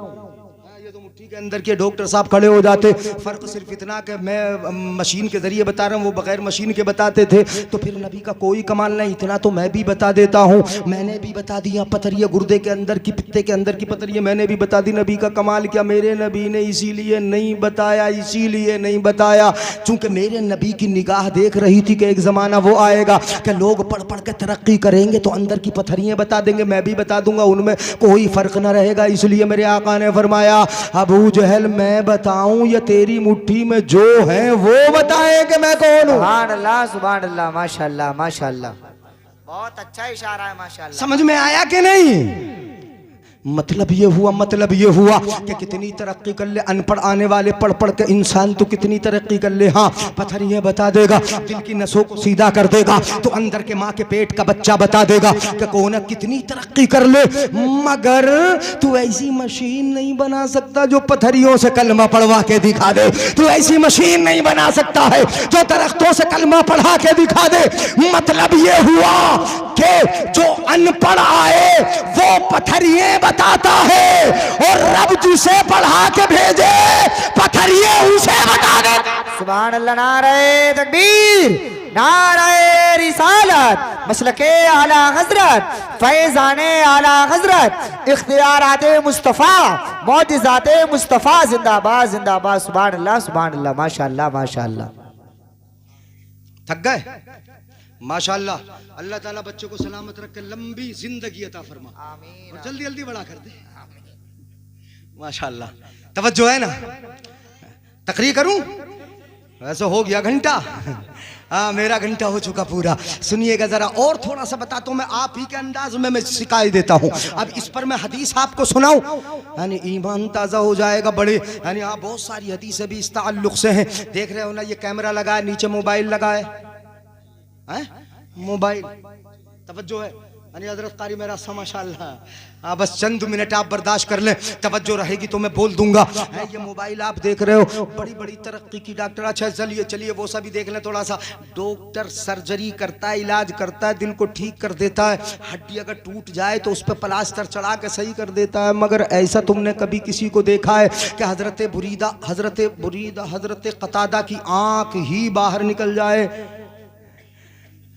के अंदर के डॉक्टर साहब खड़े हो जाते। फर्क सिर्फ इतना कि मैं मशीन के जरिए बता रहा हूँ, वो बगैर मशीन के बताते थे, तो फिर नबी का कोई कमाल नहीं। इतना तो मैं भी बता देता हूँ, मैंने भी बता दिया पथरिया गुर्दे के अंदर की, पित्ते के अंदर की पथरिया मैंने भी बता दी। नबी का कमाल क्या, मेरे नबी ने इसीलिए नहीं बताया चूंकि मेरे नबी की निगाह देख रही थी कि एक ज़माना वो आएगा कि लोग पढ़ पढ़ के तरक्की करेंगे तो अंदर की पथरियाँ बता देंगे, मैं भी बता दूंगा, उनमें कोई फ़र्क ना रहेगा। इसलिए मेरे आका ने फरमाया अबू जहल मैं बताऊं या तेरी मुट्ठी में जो है वो बताए कि मैं कौन हूं। सुभान अल्लाह, माशाअल्लाह माशाअल्लाह, बहुत अच्छा इशारा है माशाअल्लाह। समझ में आया कि नहीं? मतलब ये हुआ कि कितनी तरक्की कर ले अनपढ़ आने वाले, पढ़ पढ़ के इंसान तो कितनी तरक्की कर ले। हाँ, पत्थर ये बता देगा, दिल की नसों को सीधा कर देगा, तो अंदर के माँ के पेट का बच्चा बता देगा कि कौन कितनी तरक्की कर ले, मगर तू ऐसी मशीन नहीं बना सकता जो पत्थरियों से कलमा पढ़वा के दिखा दे। तू ऐसी मशीन नहीं बना सकता है जो दरख्तों से कलमा पढ़ा के दिखा दे। मतलब ये हुआ कि जो अनपढ़ आए वो पत्थरिये बताता है, और रब जिसे पढ़ा के भेजे पत्थरिये उसे बता दे। सुभान अल्लाह, नारे तकबीर, नारे रिसालत, मसलके आला हजरत, फैजाने आला हजरत, इख्तियाराते मुस्तफ़ा, मौजिज़ाते मुस्तफ़ा, जिंदाबाद जिंदाबाद। सुभान अल्लाह, माशाअल्लाह माशाअल्लाह। थक गए? माशाअल्लाह। अल्लाह ताला बच्चों को सलामत रख के लंबी जिंदगी अता फरमा, आमीन, और जल्दी जल्दी बड़ा कर दे। माशाअल्लाह, तवज्जो है ना? तकरीर करूं? वैसे हो गया घंटा। हाँ, मेरा घंटा हो चुका पूरा। सुनिएगा जरा, और थोड़ा सा बताता हूँ मैं, आप ही के अंदाज में मैं सिखाई देता हूँ। अब इस पर मैं हदीस आपको सुनाऊं, यानी ईमान ताज़ा हो जाएगा बड़े। यानी हाँ, बहुत सारी हदीसें भी इस ताल्लुक से हैं। देख रहे हो ना, ये कैमरा लगा है, नीचे मोबाइल लगा है, मोबाइल। तवज्जो है? यानी हजरत कारी मेरा माशाअल्लाह। हाँ, बस चंद मिनट आप बर्दाश्त कर लें, तवज्जो रहेगी तो मैं बोल दूंगा। है ये मोबाइल आप देख रहे हो, बड़ी बड़ी तरक्की की डॉक्टर। अच्छा चलिए चलिए वो सभी देख लें थोड़ा सा। डॉक्टर सर्जरी करता है, इलाज करता है, दिल को ठीक कर देता है, हड्डी अगर टूट जाए तो उस पर प्लास्टर चढ़ा के सही कर देता है। मगर ऐसा तुमने कभी किसी को देखा है कि हजरत बुरीदा हजरत कतादा की आंख ही बाहर निकल जाए?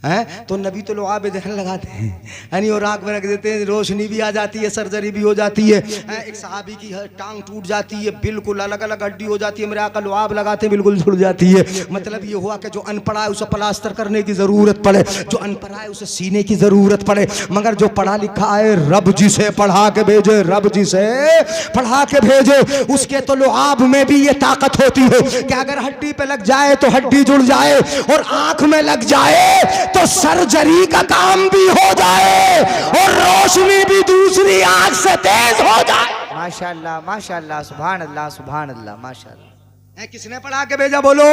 हैं तो नबी तो लोहा दहन लगाते हैं, यानी और आँख में रख देते हैं, रोशनी भी आ जाती है, सर्जरी भी हो जाती है। एक सहाबी की टांग टूट जाती है, बिल्कुल अलग अलग हड्डी हो जाती है, मेरे आका लोहाब लगाते हैं, बिल्कुल छुट जाती है। मतलब ये हुआ कि जो अनपढ़ा है उसे प्लास्टर करने की ज़रूरत पड़े, जो अनपढ़ा है उसे सीने की ज़रूरत पड़े। मगर जो पढ़ा लिखा है, रब जिसे पढ़ा के भेजे, रब जिसे पढ़ा के भेजे, उसके तो लोहाब में भी ये ताकत होती है कि अगर हड्डी पे लग जाए तो हड्डी जुड़ जाए, और आँख में लग जाए तो सर्जरी का काम भी हो जाए, और रोशनी भी दूसरी आंख से तेज हो जाए। माशाअल्लाह माशाअल्लाह, सुभान अल्लाह सुभान अल्लाह, माशाअल्लाह। किसने पढ़ा के भेजा? बोलो,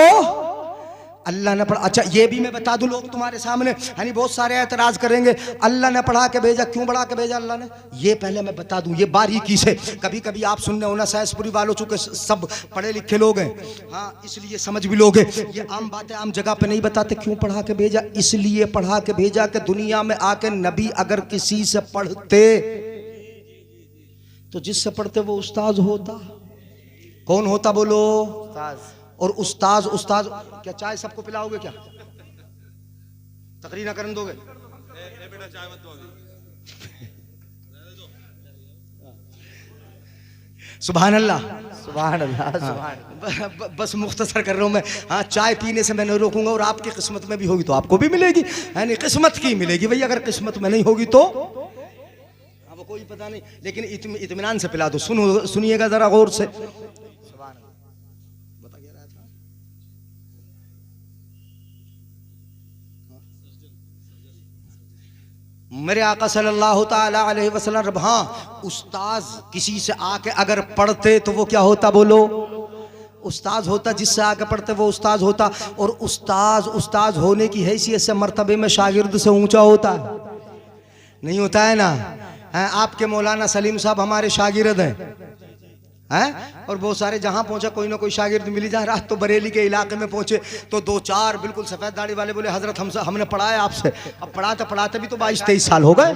अल्लाह ने पढ़ा। अच्छा ये भी मैं बता दूं लोग तुम्हारे सामने, यानी बहुत सारे एतराज करेंगे, अल्लाह ने पढ़ा के भेजा, क्यों पढ़ा के भेजा अल्लाह ने? ये पहले मैं बता दूं, ये बारीकी से। कभी कभी आप सुनने हो ना, सैसपुरी वालों, चूंकि सब पढ़े लिखे लोग हैं, हाँ, इसलिए समझ भी लोगे। ये आम बातें आम जगह पे नहीं बताते। क्यों पढ़ा के भेजा? इसलिए पढ़ा के भेजा कि दुनिया में आके नबी अगर किसी से पढ़ते तो जिससे पढ़ते वो उस्ताद होता। कौन होता? बोलो, उस्ताद। और उस्ताद क्या चाय सबको पिलाओगे क्या? तकरीर ना करने दोगे? बेटा चाय मत दो। सुभान अल्लाह सुभान अल्लाह सुभान। बस मुख्तसर कर रहा हूँ मैं। हाँ, चाय पीने से मैं नहीं रोकूंगा, और आपकी किस्मत में भी होगी तो आपको भी मिलेगी, यानी किस्मत की मिलेगी भाई। अगर किस्मत में नहीं होगी तो अब कोई पता नहीं, लेकिन इत्मीनान से पिला दो। सुनिएगा जरा गौर से। मेरे आका सल्लल्लाहु ताला अलैहि वसल्लम, हाँ, उस्ताद किसी से आके अगर पढ़ते तो वो क्या होता? बोलो, उस्ताद होता। जिससे आके पढ़ते वो उस्ताद होता। और उस्ताद होने की हैसियत से मर्तबे में शागिर्द से ऊंचा होता है, नहीं होता है ना? आपके मौलाना सलीम साहब हमारे शागिर्द हैं, और बहुत सारे जहां पहुंचा कोई ना कोई शागिर्द मिली जा रहा। तो बरेली के इलाके में पहुंचे तो दो चार बिल्कुल सफेद दाढ़ी वाले बोले, हजरत हमने पढ़ा है आपसे। अब पढ़ाते भी तो 22-23 साल हो गए।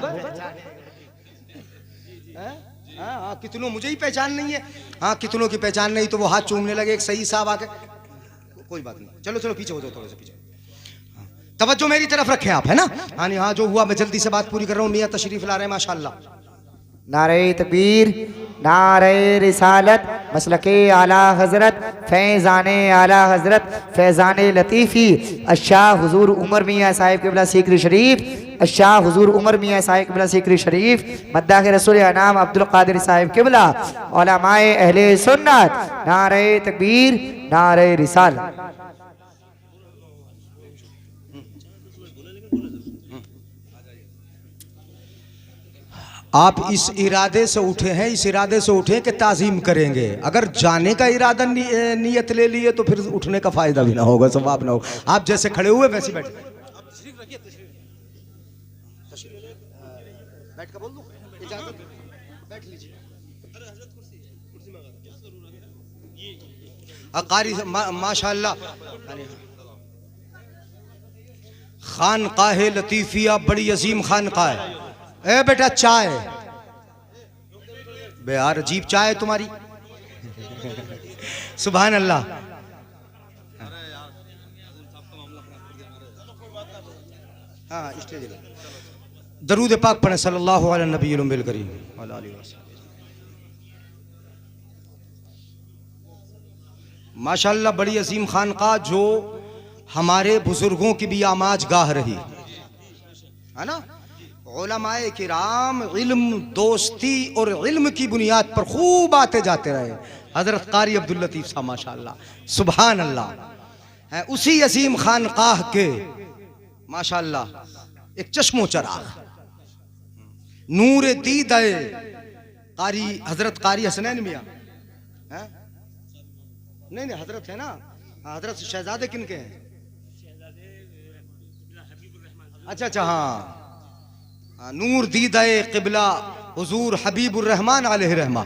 हाँ, कितनों मुझे ही पहचान नहीं है। हाँ, कितनों की पहचान नहीं तो वो हाथ चूमने लगे। एक सही साहब आके, कोई बात नहीं, चलो पीछे हो जाओ, थोड़े से पीछे। तवज्जो मेरी तरफ रखे आप, है ना? हाँ, जो हुआ मैं जल्दी से बात पूरी कर रहा हूँ। मियाँ तशरीफ ला रहे हैं माशाअल्लाह। नारे तकबीर, नारे रिसालत, मसलके आला हजरत, फैज़ाने आला हजरत, फैज़ाने लतीफ़ी, अशाह हुजूर उमर मियाँ साहिब क़िबला सीकरी शरीफ, अशाह हुजूर उमर मियाँ साहिब क़िबला सीकरी शरीफ, मद्दाह रसूल अनाम अब्दुल कादिर साहिब क़िबला, उलमाए अहले सुन्नत। नारे तकबीर, नारे रिसालत। आप इस इरादे से उठे हैं, इस इरादे से उठे कि ताज़ीम करेंगे। अगर जाने का इरादा नियत ले लिए तो फिर उठने का फायदा भी ना होगा, सवाब ना होगा। आप जैसे खड़े हुए वैसे बैठ कर बोल दो, इजाजत, बैठ लीजिए। कारी माशाअल्लाह खानकाह लतीफिया बड़ी अजीम खानकाह है। ए बेटा चाय, बे यार अजीब चाय है तुम्हारी। सुभान अल्लाह। हाँ स्टेज दरूद पाक पढ़े सल्लल्लाहु अलैहि नबी करीम। माशाअल्लाह बड़ी अजीम खानकाह जो हमारे बुजुर्गों की भी आमाज गाह रही है ना। उलमाए किराम इल्म, दोस्ती और इल्म की बुनियाद पर खूब आते जाते रहे। हजरत कारी अब्दुल लतीफ साहब माशाअल्लाह सुभान अल्लाह है। उसी अजीम खानकाह के माशाअल्लाह एक चश्मो चराग नूर दीदाए कारी हजरत कारी हसनैन मियां है। नहीं नहीं हजरत है ना, हजरत शहजादे किन के हैं? अच्छा अच्छा हाँ, नूर दीदाए क़िबला हुजूर हबीबुर रहमान अलैहि रहमा।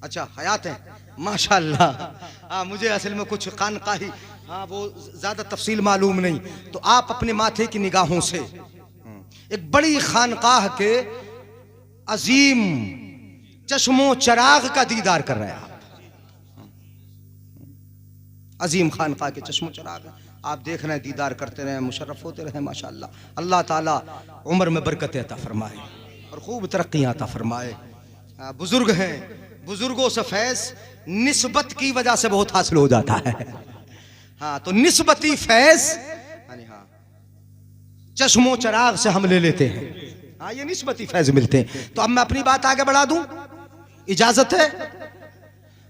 अच्छा हयात है माशाअल्लाह। हाँ मुझे असल में कुछ खानकाही हाँ वो ज्यादा तफसील मालूम नहीं, तो आप अपने माथे की निगाहों से एक बड़ी खानकाह के अजीम चश्मो चराग का दीदार कर रहे हैं आप। अजीम खानकाह के चश्मो चराग आप देख रहे हैं, दीदार करते रहे, मुशर्रफ होते रहे माशाअल्लाह। अल्लाह ताला उम्र में बरकत अता फरमाए और खूब तरक्कियां अता फरमाए। बुजुर्ग हैं, बुजुर्गों से फैज़ निस्बत की वजह से बहुत हासिल हो जाता है। हाँ तो निस्बती फैज़ हाँ चश्मो चराग से हम ले लेते हैं। हाँ ये निस्बती फैज़ मिलते हैं। तो अब मैं अपनी बात आगे बढ़ा दूं, इजाजत है?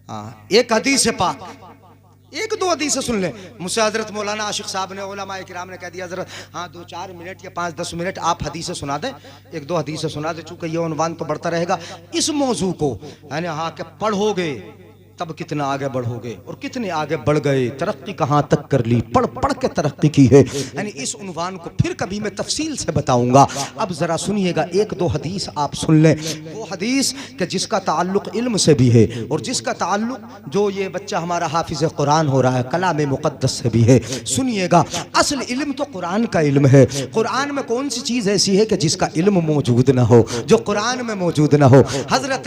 हाँ एक हदीस पाक, एक दो हदीस सुन ले। मुझसे हजरत मौलाना आशिक साहब ने उलमा किराम ने कह दिया हजरत हाँ 2-4 मिनट या 5-10 मिनट आप हदीस सुना दें, एक दो हदीस सुना दे, चूंकि ये उन्वान तो बढ़ता रहेगा। इस मौजू को यानी हाँ कि पढ़ोगे तब कितना आगे बढ़ोगे और कितने आगे बढ़ गए, तरक्की कहाँ तक कर ली, पढ़ पढ़ के तरक्की की है। यानी इस उन्वान को फिर कभी मैं तफसील से बताऊंगा। अब जरा सुनिएगा, एक दो हदीस आप सुन लें। वो हदीस कि जिसका ताल्लुक इल्म से भी है और जिसका ताल्लुक जो ये बच्चा हमारा हाफिज कुरान हो रहा है कलाम मुक़द्दस से भी है। सुनिएगा, असल इल्म तो कुरान का इल्म है। कुरान में कौन सी चीज़ ऐसी है कि जिसका इल्म मौजूद ना हो, जो कुरान में मौजूद ना हो। हजरत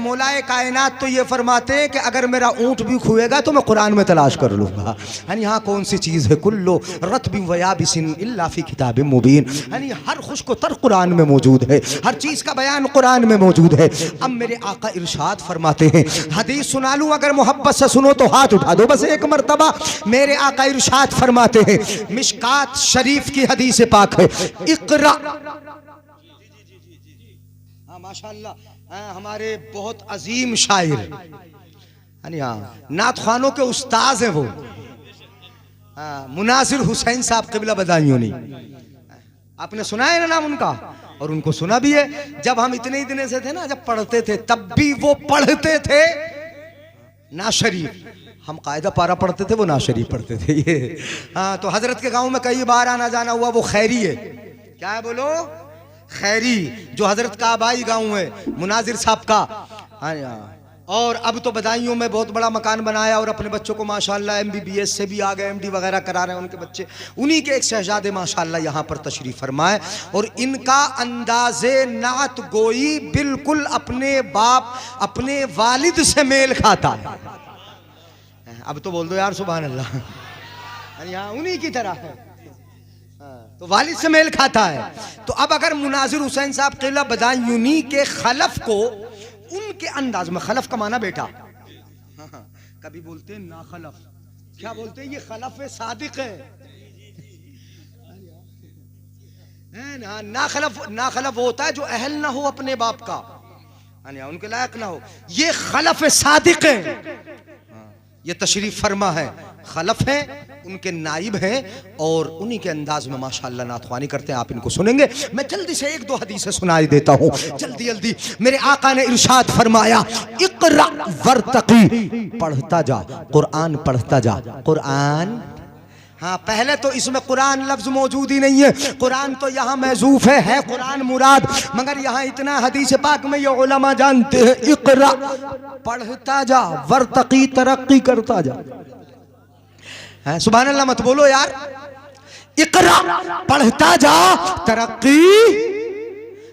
मौलाए कायनात तो ये फरमाते हैं कि अगर मेरा ऊंट भी खुएगा तो मैं कुरान में तलाश कर लूंगा। यानी यहाँ कौन सी चीज है? कुल्लो रत्बिन व याबिसिन इल्ला फी किताबिन मुबीन। यानी हर खुश्क तर कुरान में मौजूद है, हर चीज का बयान कुरान में मौजूद है। अब मेरे आका इरशाद फरमाते हैं, हदीस सुना लूं, अगर मोहब्बत से सुनो तो हाथ उठा दो बस एक मर्तबा। मेरे आका इरशाद फरमाते हैं, मिशकात शरीफ की हदीस पाक है, इक़रा। हाँ माशाअल्लाह हमारे बहुत अजीम शायर हाँ नात खानों के उस्ताद हैं वो, मुनासिर हुसैन साहब क़िबला बदायूनी। आपने सुना है ना नाम उनका? और उनको सुना भी है। जब हम इतने ही दिन से थे ना, जब पढ़ते थे तब भी वो पढ़ते थे ना शरीफ। हम कायदा पारा पढ़ते थे, वो ना शरीफ पढ़ते थे ये। हाँ तो हजरत के गांव में कई बार आना जाना हुआ। वो खैरी है, क्या है बोलो? खैरी, जो हजरत का आबाई गांव है मुनाजिर साहब का। हाँ और अब तो बदायूं में बहुत बड़ा मकान बनाया और अपने बच्चों को माशाल्लाह MBBS से भी आ गए, MD वगैरह करा रहे हैं उनके बच्चे। उन्हीं के एक शहजादे माशाल्लाह यहाँ पर तशरीफ फरमाए और इनका अंदाज़े नात गोई बिल्कुल अपने बाप अपने वालिद से मेल खाता है। अब तो बोल दो यार सुभान अल्लाह। यहाँ उन्हीं की तरह है, तो वालिद से मेल खाता है। तो अब अगर मुनाजिर हुसैन साहब क़िबला बदायूनी के खलफ को उनके अंदाज में, खलफ का माना बेटा, कभी बोलते हैं ना खलफ, क्या बोलते हैं? ये खलफ सादिक है ना। खलफ वो होता है जो अहल ना हो अपने बाप का, उनके लायक ना हो। ये खलफ सादिक है। ये तशरीफ फरमा है, खलफ हैं, उनके नाइब हैं और उन्हीं के अंदाज में माशाअल्लाह नातख्वानी करते हैं। आप इनको सुनेंगे। मैं जल्दी से एक दो हदीसें सुनाई देता हूँ, जल्दी जल्दी। मेरे आका ने इरशाद फरमाया, इक़रा वर्तक़ी, पढ़ता जा, कुरान पढ़ता जा। कुरान, हाँ, पहले तो इसमें कुरान लफ्ज मौजूद ही नहीं है, कुरान तो यहाँ महजूफ है कुरान मुराद। मगर यहाँ इतना हदीस पाक में ये उलमा जानते हैं, इक़रा, पढ़ता जा, वर्तक़ी, तरक्की करता जा। सुभान अल्लाह मत बोलो यार। इक़रा, पढ़ता जा, तरक्की,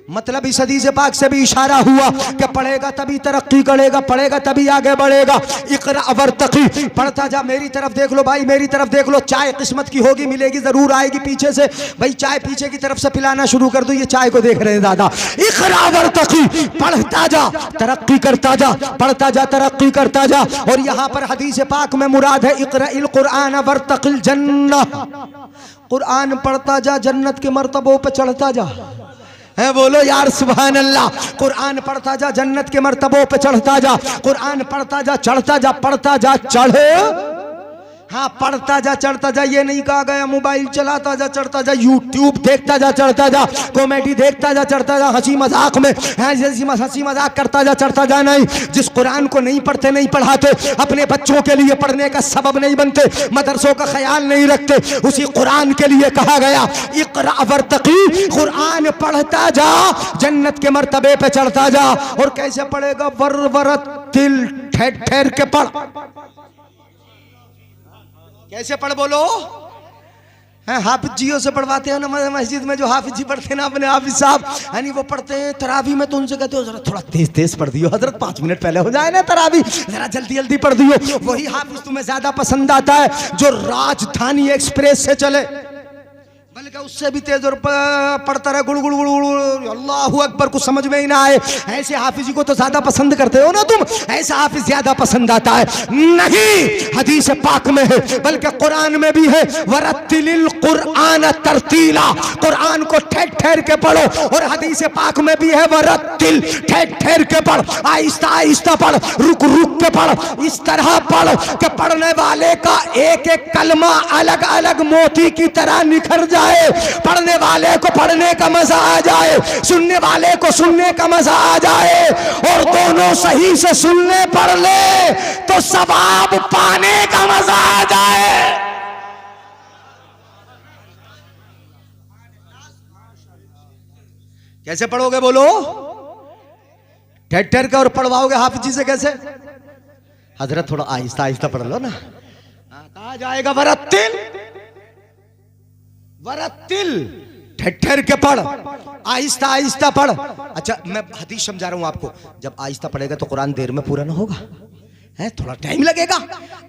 मतलब इस हदीस पाक से भी इशारा हुआ कि पढ़ेगा तभी तरक्की करेगा, पढ़ेगा तभी आगे बढ़ेगा। इक़रा वर्तक़ी, पढ़ता जा। मेरी तरफ देख लो भाई, मेरी तरफ देख लो। चाय किस्मत की होगी, मिलेगी, जरूर आएगी पीछे से। भाई चाय पीछे की तरफ से पिलाना शुरू कर दो, ये चाय को देख रहे हैं दादा। इक़रा वर्तक़ी, पढ़ता जा, तरक्की करता जा, पढ़ता जा, तरक्की करता जा। और यहाँ पर हदीस पाक में मुराद है इक़राइल कुरान वर्तक़िल जन्नह, कुरान पढ़ता जा, जन्नत के मर्तबों पे चढ़ता जा। है बोलो यार सुभान अल्लाह। कुरान पढ़ता जा, जन्नत के मर्तबों पे चढ़ता जा। कुरान पढ़ता जा, चढ़ता जा, पढ़ता जा, चढ़े, हाँ, पढ़ता जा, चढ़ता जा। ये नहीं कहा गया मोबाइल चलाता जा, चढ़ता जा, यूट्यूब देखता जा, चढ़ता जा, कॉमेडी देखता जा, चढ़ता जा, हंसी मजाक में हंसी मजाक करता जा, चढ़ता जा। नहीं, जिस कुरान को नहीं पढ़ते, नहीं पढ़ाते, अपने बच्चों के लिए पढ़ने का सबब नहीं बनते, मदरसों का ख्याल नहीं रखते, उसी कुरान के लिए कहा गया इक़रा वर्तक़ी, कुरान पढ़ता जा, जन्नत के मर्तबे पे चढ़ता जा। और कैसे पढ़ेगा? वरवरतिल, ठहर ठहर के पढ़। कैसे पढ़ बोलो? हैं, हाफिज जियों से पढ़वाते हैं ना मस्जिद में, जो हाफिज जी पढ़ते हैं ना, अपने हाफिज साहब, यानी वो पढ़ते हैं तरावी में, तो उनसे कहते हो जरा थोड़ा तेज तेज पढ़ दियो हजरत, 5 मिनट पहले हो जाए ना तरावी, जरा जल्दी जल्दी पढ़ दियो। वही हाफिज तुम्हें ज्यादा पसंद आता है जो राजधानी एक्सप्रेस से चले, बल्कि उससे भी तेज और पढ़ता रहे, गुड़ गुड़ गुड़ गुड़, अल्लाहू अकबर, कुछ समझ में ही ना आए। ऐसे हाफिजी को तो ज्यादा पसंद करते हो ना तुम, ऐसा हाफिज ज्यादा पसंद आता है। नहीं, हदीस पाक में है, बल्कि कुरान में भी है, वरत्तिलिल कुरान तरतीला, कुरान को ठहर ठहर के पढ़ो। और हदीस पाक में भी है, वरत्तिल, ठहर ठहर के पढ़, आहिस्ता आहिस्ता पढ़, रुक रुक के पढ़, इस तरह पढ़ कि पढ़ने वाले का एक एक कलमा अलग अलग मोती की तरह निखर जाए, पढ़ने वाले को पढ़ने का मजा आ जाए, सुनने वाले को सुनने का मजा आ जाए। और दोनों सही से सुनने पढ़ ले तो सवाब पाने का मजा आ जाए। कैसे पढ़ोगे बोलो? ठहर ठहर कर और पढ़वाओगे हाफिज जी से कैसे? हजरत थोड़ा आहिस्ता आहिस्ता पढ़ लो ना। कहा जाएगा वरत्तिल, वरत्तिल, ठहर के पढ़, आहिस्ता आहिस्ता पढ़। अच्छा, मैं हदीस समझा रहा हूं आपको। जब आहिस्ता पढ़ेगा तो कुरान देर में पूरा ना होगा, है, थोड़ा टाइम लगेगा।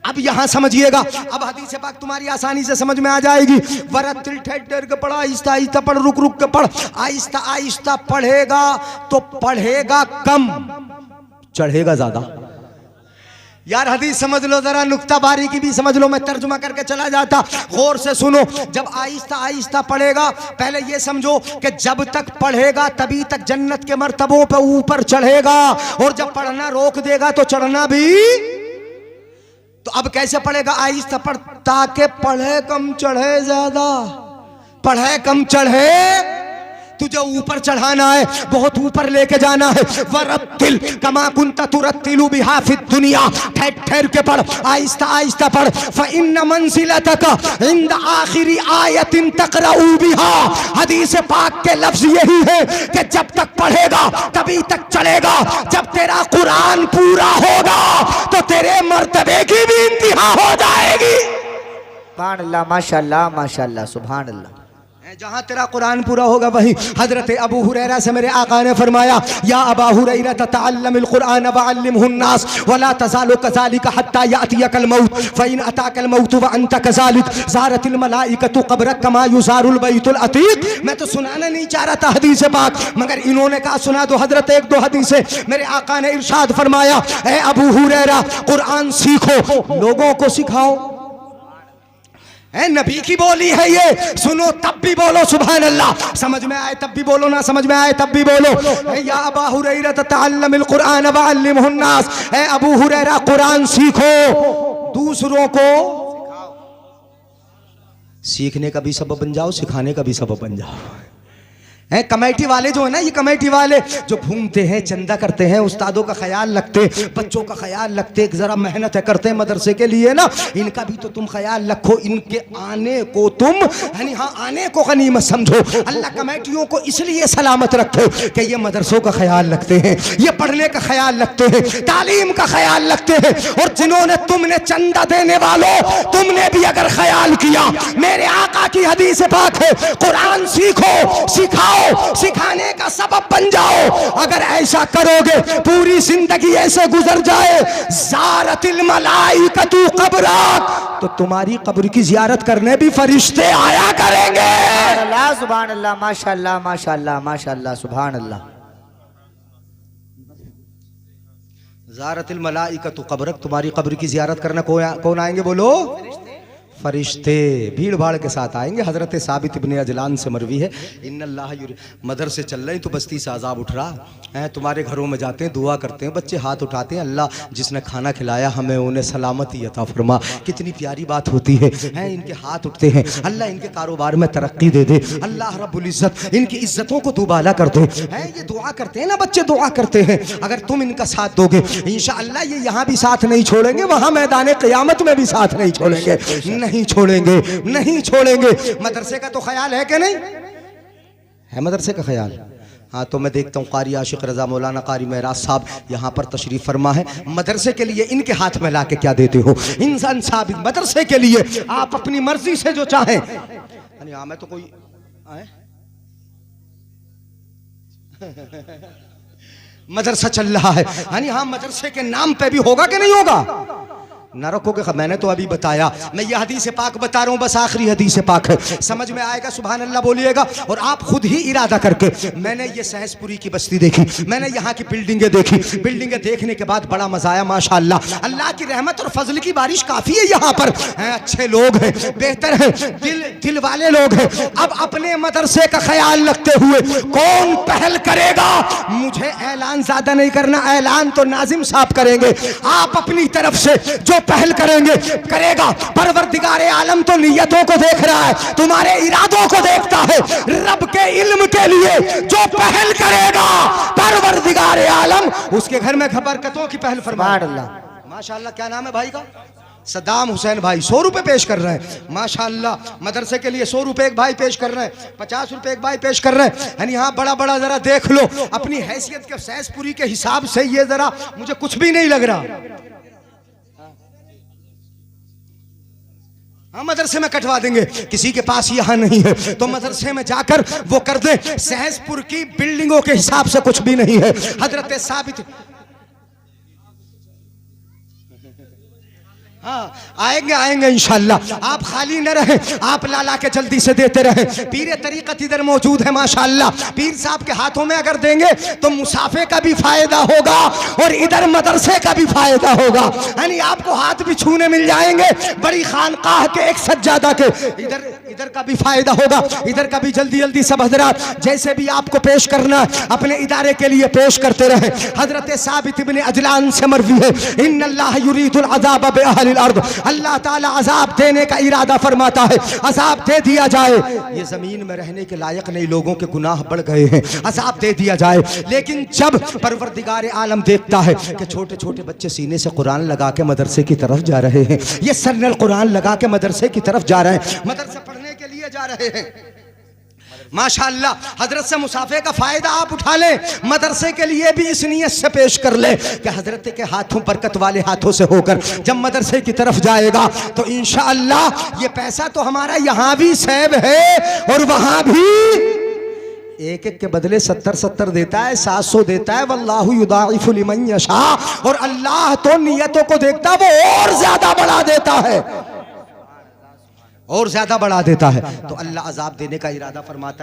अब यहां समझिएगा, अब हदीस पाक तुम्हारी आसानी से समझ में आ जाएगी। वरत्तिल, ठहर के पढ़, आहिस्ता आहिस्ता पढ़, रुक रुक के पढ़। आहिस्ता आहिस्ता पढ़ेगा तो पढ़ेगा कम, चढ़ेगा ज्यादा। यार हदीस समझ लो जरा, नुक्ता बारीकी भी समझ लो, मैं तर्जुमा करके चला जाता, गौर से सुनो। जब आहिस्ता आहिस्ता पढ़ेगा, पहले ये समझो कि जब तक पढ़ेगा तभी तक जन्नत के मर्तबों पे ऊपर चढ़ेगा, और जब पढ़ना रोक देगा तो चढ़ना भी। तो अब कैसे पढ़ेगा? आहिस्ता पढ़, ताकि पढ़े कम चढ़े ज्यादा, पढ़े कम चढ़े। तुझे ऊपर चढ़ाना है, बहुत ऊपर लेके जाना है। वरत्तिल कमा कुंता तुरत्तिलु बिहा फिद दुनिया, ठहर ठहर के पढ़, आहिस्ता आहिस्ता पढ़। फइन्न मंजिलतक इंद आखिरी आयतिन तक़रउ बिहा, हदीस पाक के लफ्ज यही है कि जब तक पढ़ेगा तभी तक चलेगा। जब तेरा कुरान पूरा होगा तो तेरे मर्तबे की भी इंतहा हो जाएगी। सुभान अल्लाह, माशाअल्लाह माशाअल्लाह, सुभान अल्लाह। जहां तेरा कुरान पूरा होगा वहीं। हजरत अबू हुरैरा से मेरे आका ने फरमाया, या अबा हुरैरा तअल्लमिल कुरान वअल्लिमहुन नास वला तज़ालु कज़ालिका हत्ता यातियकल मौत फ़इन अताकल मौत व अंत कज़ालिक ज़ारतिल मलाइकतु क़ब्रक कमा युज़ारुल बैतुल अतीक। मैं तो सुनाना नहीं चाह रहा था हदीस पाक, मगर इन्होंने कहा सुना दो हजरत, एक दो हदीसें। मेरे आका ने इरशाद फरमाया, ए अबू हुरैरा, कुरान सीखो, लोगों को सिखाओ। नबी की बोली है ये, सुनो तब भी बोलो सुभान अल्लाह, समझ में आए तब भी बोलो, ना समझ में आए तब भी बोलो। या अबा हुरैरा तअल्लमिल कुरान वअल्लिमहुन नास, ए अबू हुरैरा कुरान सीखो, दूसरों को सीखने का भी सबब बन जाओ, सिखाने का भी सबब बन जाओ। हैं कमेटी वाले जो है ना, ये कमेटी वाले जो घूमते हैं, चंदा करते हैं, उस्तादों का ख्याल रखते, बच्चों का ख्याल रखते, जरा मेहनत है करते हैं मदरसे के लिए ना, इनका भी तो तुम ख्याल रखो। इनके आने को तुम यानी हाँ आने को गनीमत समझो। अल्लाह कमेटियों को इसलिए सलामत रखे कि ये मदरसों का ख्याल रखते हैं, ये पढ़ने का ख्याल रखते हैं, तालीम का ख्याल रखते हैं। और जिन्होंने तुमने चंदा देने वालों, तुमने भी अगर ख्याल किया, मेरे आका की हदीस पाक है, कुरान सीखो, सिखाओ, सिखाने का सबब बन जाओ। अगर ऐसा करोगे पूरी जिंदगी ऐसे गुजर जाए, ज़ारतिल मलाइकतु क़ब्रक, तो तुम्हारी कब्र की जियारत करने भी फरिश्ते आया करेंगे। अल्लाह सुभान अल्लाह, माशाअल्लाह माशाअल्लाह माशाअल्लाह, सुभान अल्लाह। ज़ारतिल मलाइकतु क़ब्रक, तुम्हारी कब्र की जियारत करना कौन आएंगे बोलो? फरिश्ते भीड़ भाड़ के साथ आएंगे। हजरत साबित इब्ने अजलान से मरवी है, इन्नल्लाह मदर से चल रही तो बस्ती से अजाब उठ रहा है, तुम्हारे घरों में जाते हैं, दुआ करते हैं, बच्चे हाथ उठाते हैं, अल्लाह जिसने खाना खिलाया हमें उन्हें सलामती अता फरमा। कितनी प्यारी बात होती है, इनके हाथ उठते हैं, अल्लाह इनके कारोबार में तरक्की दे दे, अल्लाह रब्बुल इज्जत इनकी इज्जतों को दुबाला कर दे। ये दुआ करते हैं ना बच्चे, दुआ करते हैं। अगर तुम इनका साथ दोगे इंशाअल्लाह ये यहाँ भी साथ नहीं छोड़ेंगे, वहाँ मैदान क़यामत में भी साथ नहीं छोड़ेंगे, नहीं छोड़ेंगे, नहीं छोड़ेंगे। मदरसे का तो ख्याल है कि नहीं है? मदरसे का ख्याल। हाँ तो मैं देखता हूँ कारी आशिक रजा मौलाना कारी मेराज साहब यहाँ पर तशरीफ फरमा है। मदरसे के लिए इनके हाथ में ला के क्या देते हो? इंसान साहब मदरसे के लिए आप अपनी मर्जी से जो चाहें। हाँ मैं तो कोई मदरसा चल रहा है, हाँ मदरसे के नाम पे भी होगा कि नहीं होगा? न रखोगे। मैंने तो अभी बताया, मैं ये हदीस पाक बता रहा हूँ, बस आखिरी हदीस पाक है, समझ में आएगा सुभान अल्लाह बोलिएगा। और आप खुद ही इरादा करके, मैंने ये सहसपुरी की बस्ती देखी, मैंने यहाँ की बिल्डिंगें देखी, बिल्डिंगें देखने के बाद बड़ा मजा आया माशाअल्लाह। अल्लाह की रहमत और फजल की बारिश काफी है यहाँ पर, अच्छे लोग हैं, बेहतर हैं, दिल वाले लोग हैं। अब अपने मदरसे का ख्याल रखते हुए कौन पहल करेगा? मुझे ऐलान ज्यादा नहीं करना, ऐलान तो नाजिम साहब करेंगे। आप अपनी तरफ से जो पहल करेंगे करेगा। परवरदिगार आलम तो नियतों को देख रहा है, तुम्हारे इरादों को देखता है। रब के इल्म के लिए जो पहल करेगा परवरदिगार आलम उसके घर में बरकतों की पहल फरमाएगा। माशाअल्लाह। क्या नाम है भाई का? सद्दाम हुसैन भाई 100 रुपए पेश कर रहे हैं माशाअल्लाह। मदरसे के लिए 100 रुपए एक भाई पेश कर रहे हैं, 50 रुपए एक भाई पेश कर रहे हैं। यानी हाँ बड़ा बड़ा जरा देख लो अपनी हैसियत के सहसपुरी के हिसाब से, ये जरा मुझे कुछ भी नहीं लग रहा। हाँ मदरसे में कटवा देंगे, किसी के पास यहाँ नहीं है तो मदरसे में जाकर वो कर दे। सहसपुर की बिल्डिंगों के हिसाब से कुछ भी नहीं है। हजरत साबित हाँ आएंगे इंशाअल्लाह। आप खाली न रहे, आप ला के जल्दी से देते रहे। पीर तरीक़त इधर मौजूद है माशाअल्लाह। पीर साहब के हाथों में अगर देंगे तो मुसाफे का भी फायदा होगा और इधर मदरसे का भी फायदा होगा। यानी आपको हाथ भी छूने मिल जाएंगे बड़ी खानकाह के एक सज्जादा के। इधर का भी फायदा होगा, इधर का भी। जल्दी जल्दी सब हजरात जैसे भी आपको पेश करना अपने इदारे के लिए पेश करते रहे। हजरत साबित इब्ने अजलान से मरवी है, इन्नल्लाह युरीदुल अज़ाब बिअहलिल अर्द, अल्लाह ताला अजाब देने का इरादा फरमाता है, अजाब दे दिया जाए। ये जमीन में रहने के लायक नहीं, लोगों के गुनाह बढ़ गए हैं, अजाब दे दिया जाए। लेकिन जब परवरदिगार आलम देखता है कि छोटे छोटे बच्चे सीने से कुरान लगा के मदरसे की तरफ जा रहे हैं, ये सरनल कुरान लगा के मदरसे की तरफ जा रहे हैं, मदरसे पढ़ने के लिए जा रहे हैं माशाअल्लाह। हजरत से मुसाफे का फायदा आप उठा लें, मदरसे के लिए भी इस नियत से पेश कर ले कि हजरत के हाथों बरकत वाले हाथों से होकर जब मदरसे की तरफ जाएगा तो इंशाअल्लाह ये पैसा तो हमारा यहाँ भी सेव है और वहाँ भी एक एक के बदले 70 देता है, 700 देता है। वल्लाहु युदाइफु लिमन यशा, और अल्लाह तो नियतों को देखता, वो और ज्यादा बढ़ा देता है, और ज्यादा बढ़ा देता है। तो अल्लाह अजाब देने का इरादा फरमाता है।